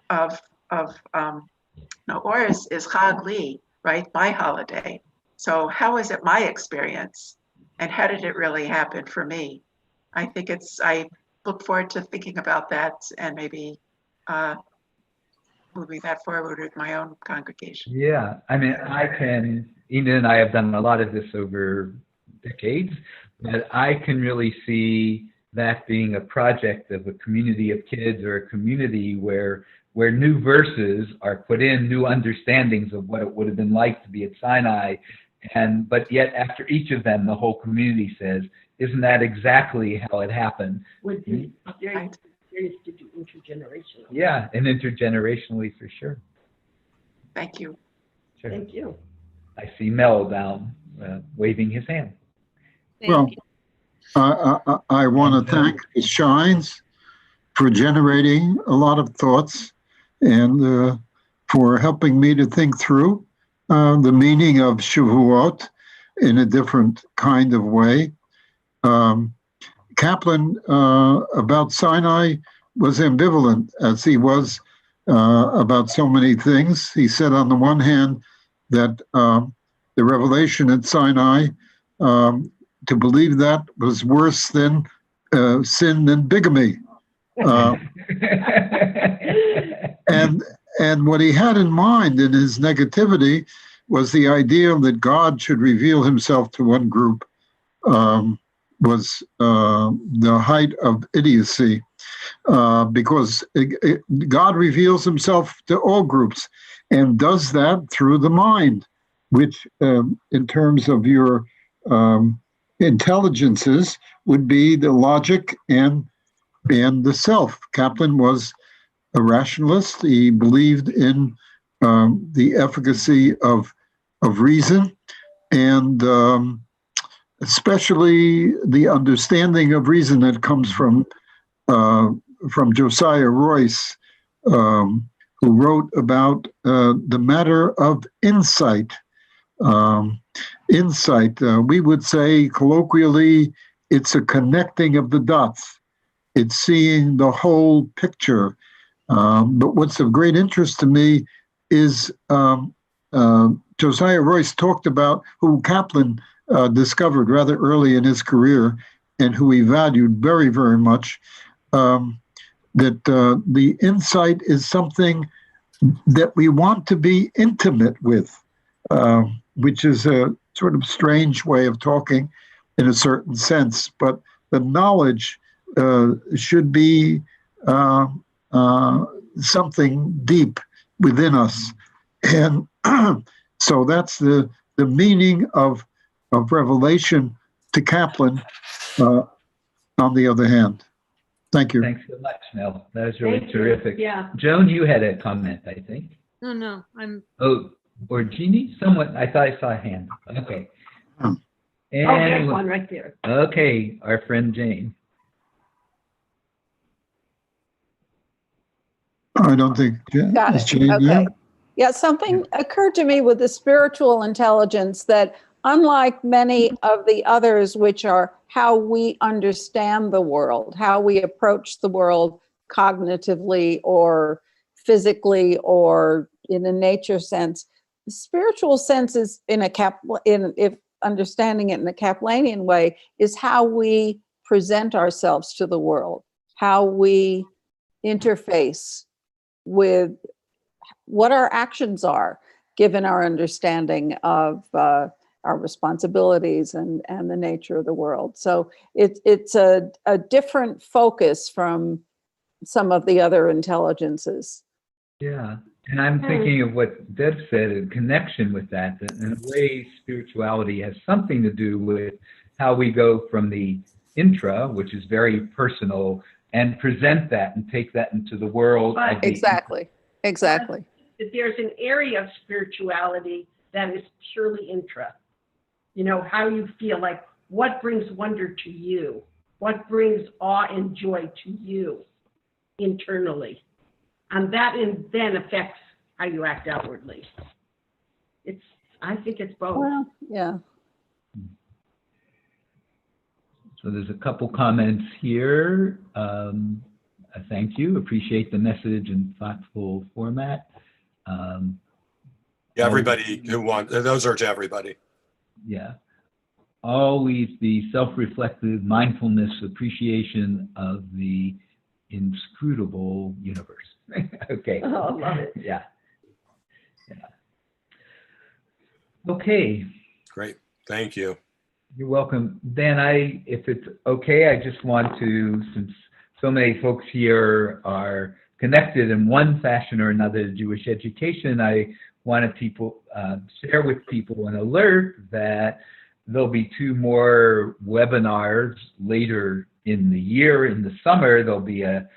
of Ours is Chag Li, right? My holiday. So how is it my experience? And how did it really happen for me? I think I look forward to thinking about that and maybe moving that forward with my own congregation. Yeah, I mean, Ina and I have done a lot of this over decades, but I can really see that being a project of a community of kids or a community where new verses are put in, new understandings of what it would have been like to be at Sinai, but yet after each of them, the whole community says, isn't that exactly how it happened? Would be very serious to do intergenerationally. Yeah, and intergenerationally for sure. Thank you. Sure. Thank you. I see Mel down waving his hand. Well, I want to thank the Shines for generating a lot of thoughts and for helping me to think through the meaning of Shavuot in a different kind of way. Kaplan about Sinai was ambivalent, as he was about so many things. He said on the one hand that the revelation at Sinai, to believe that was worse than sin than bigamy. And what he had in mind in his negativity was the idea that God should reveal himself to one group was the height of idiocy, because God reveals himself to all groups and does that through the mind, which in terms of your intelligences would be the logic and the self. Kaplan was a rationalist. He believed in the efficacy of reason, and especially the understanding of reason that comes from Josiah Royce, who wrote about the matter of insight. Insight, we would say colloquially, it's a connecting of the dots. It's seeing the whole picture. But what's of great interest to me is Josiah Royce talked about who Kaplan discovered rather early in his career and who he valued very, very much, that the insight is something that we want to be intimate with, which is a sort of strange way of talking in a certain sense. But the knowledge should be something deep within us. And so that's the meaning of revelation to Kaplan, on the other hand. Thank you. Thanks so much, Mel. That was really Thank you. terrific. Yeah. Joan, you had a comment, I think. No, I'm. Oh, or Jeannie? Someone, I thought I saw a hand. Okay. Oh, there's And, one right there. okay, our friend Jane. I don't think, Got is it. Jane Okay. there? Yeah, something occurred to me with the spiritual intelligence that unlike many of the others, which are how we understand the world, how we approach the world cognitively or physically or in a nature sense, the spiritual sense is if understanding it in a Kaplanian way, is how we present ourselves to the world, how we interface with what our actions are, given our understanding of our responsibilities and the nature of the world. So it's a different focus from some of the other intelligences. Yeah, and I'm thinking of what Deb said in connection with that, that in a way spirituality has something to do with how we go from the intra, which is very personal, and present that and take that into the world. Of the Exactly. There's an area of spirituality that is purely intra. You know, how you feel, like what brings wonder to you, what brings awe and joy to you internally. And that then affects how you act outwardly. I think it's both. Well, yeah. So there's a couple comments here. Thank you. Appreciate the message and thoughtful format. Yeah, everybody who wants, those are to everybody. Yeah. Always the self-reflective mindfulness appreciation of the inscrutable universe. Okay. Oh, I love it. Yeah. Okay. Great. Thank you. You're welcome. Dan, if it's okay, I just want to, since so many folks here are connected in one fashion or another to Jewish education, I wanted people share with people an alert that there'll be 2 more webinars later in the year. In the summer, there'll be a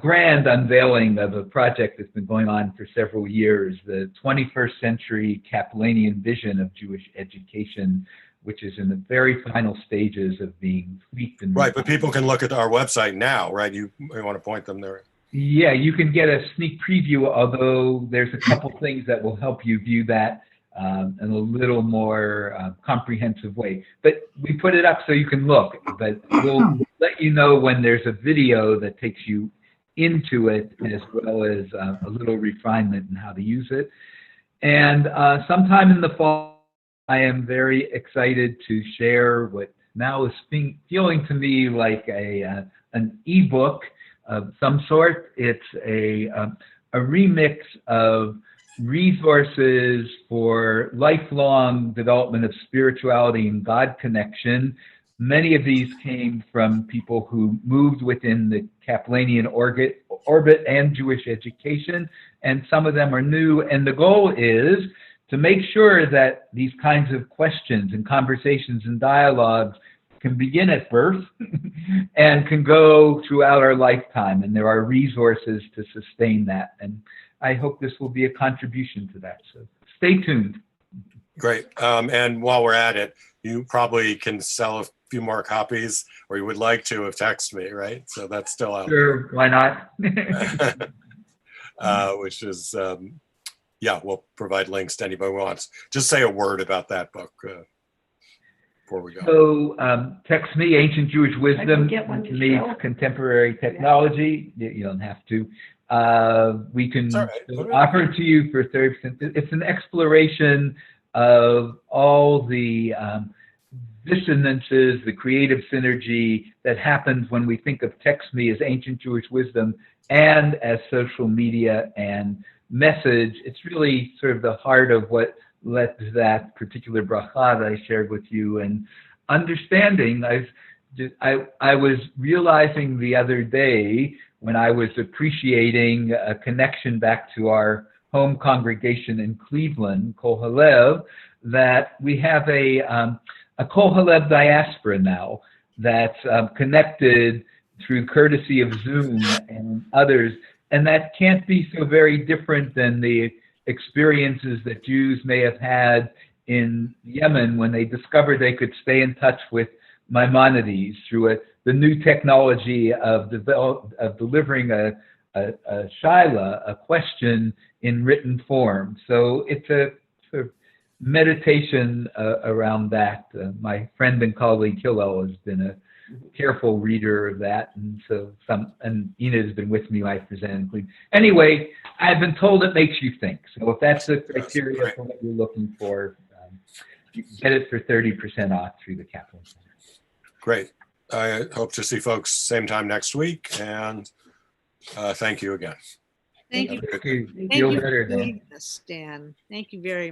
grand unveiling of a project that's been going on for several years, the 21st Century Kaplanian Vision of Jewish Education, which is in the very final stages of being tweaked. And right, but people can look at our website now, right? You want to point them there. Yeah, you can get a sneak preview, although there's a couple things that will help you view that in a little more comprehensive way. But we put it up so you can look, but we'll let you know when there's a video that takes you into it, as well as a little refinement in how to use it. And sometime in the fall, I am very excited to share what now is feeling to me like an ebook of some sort. It's a remix of resources for lifelong development of spirituality and God connection. Many of these came from people who moved within the Kaplanian orbit and Jewish education, and some of them are new. And the goal is to make sure that these kinds of questions and conversations and dialogues can begin at birth and can go throughout our lifetime. And there are resources to sustain that. And I hope this will be a contribution to that. So stay tuned. Great. And while we're at it, you probably can sell a few more copies, or you would like to have texted me, right? So that's still out Sure, why not? there. Which is, yeah, we'll provide links to anybody who wants. Just say a word about that book before we go. So text me Ancient Jewish Wisdom get one to meets show. Contemporary Technology. You don't have to. We can offer it to you for 30%. It's an exploration of all the dissonances, the creative synergy that happens when we think of Text Me as ancient Jewish wisdom and as social media and message. It's really sort of the heart of what led to that particular bracha that I shared with you. And understanding, I was realizing the other day when I was appreciating a connection back to our home congregation in Cleveland, Kol Halev, that we have a Kol Halev diaspora now that's connected through courtesy of Zoom and others, and that can't be so very different than the experiences that Jews may have had in Yemen when they discovered they could stay in touch with Maimonides through the new technology of delivering a shaila, a question in written form. So it's a sort of meditation around that. My friend and colleague Hillel has been a careful reader of that, and so and Ina has been with me when I presented. Anyway, I've been told it makes you think. So if that's the criteria for what you're looking for, you can get it for 30% off through the Kaplan Center. Great. I hope to see folks same time next week, and thank you again. Thank you. Okay, Thank feel you better for now. doing this, Dan. Thank you very much.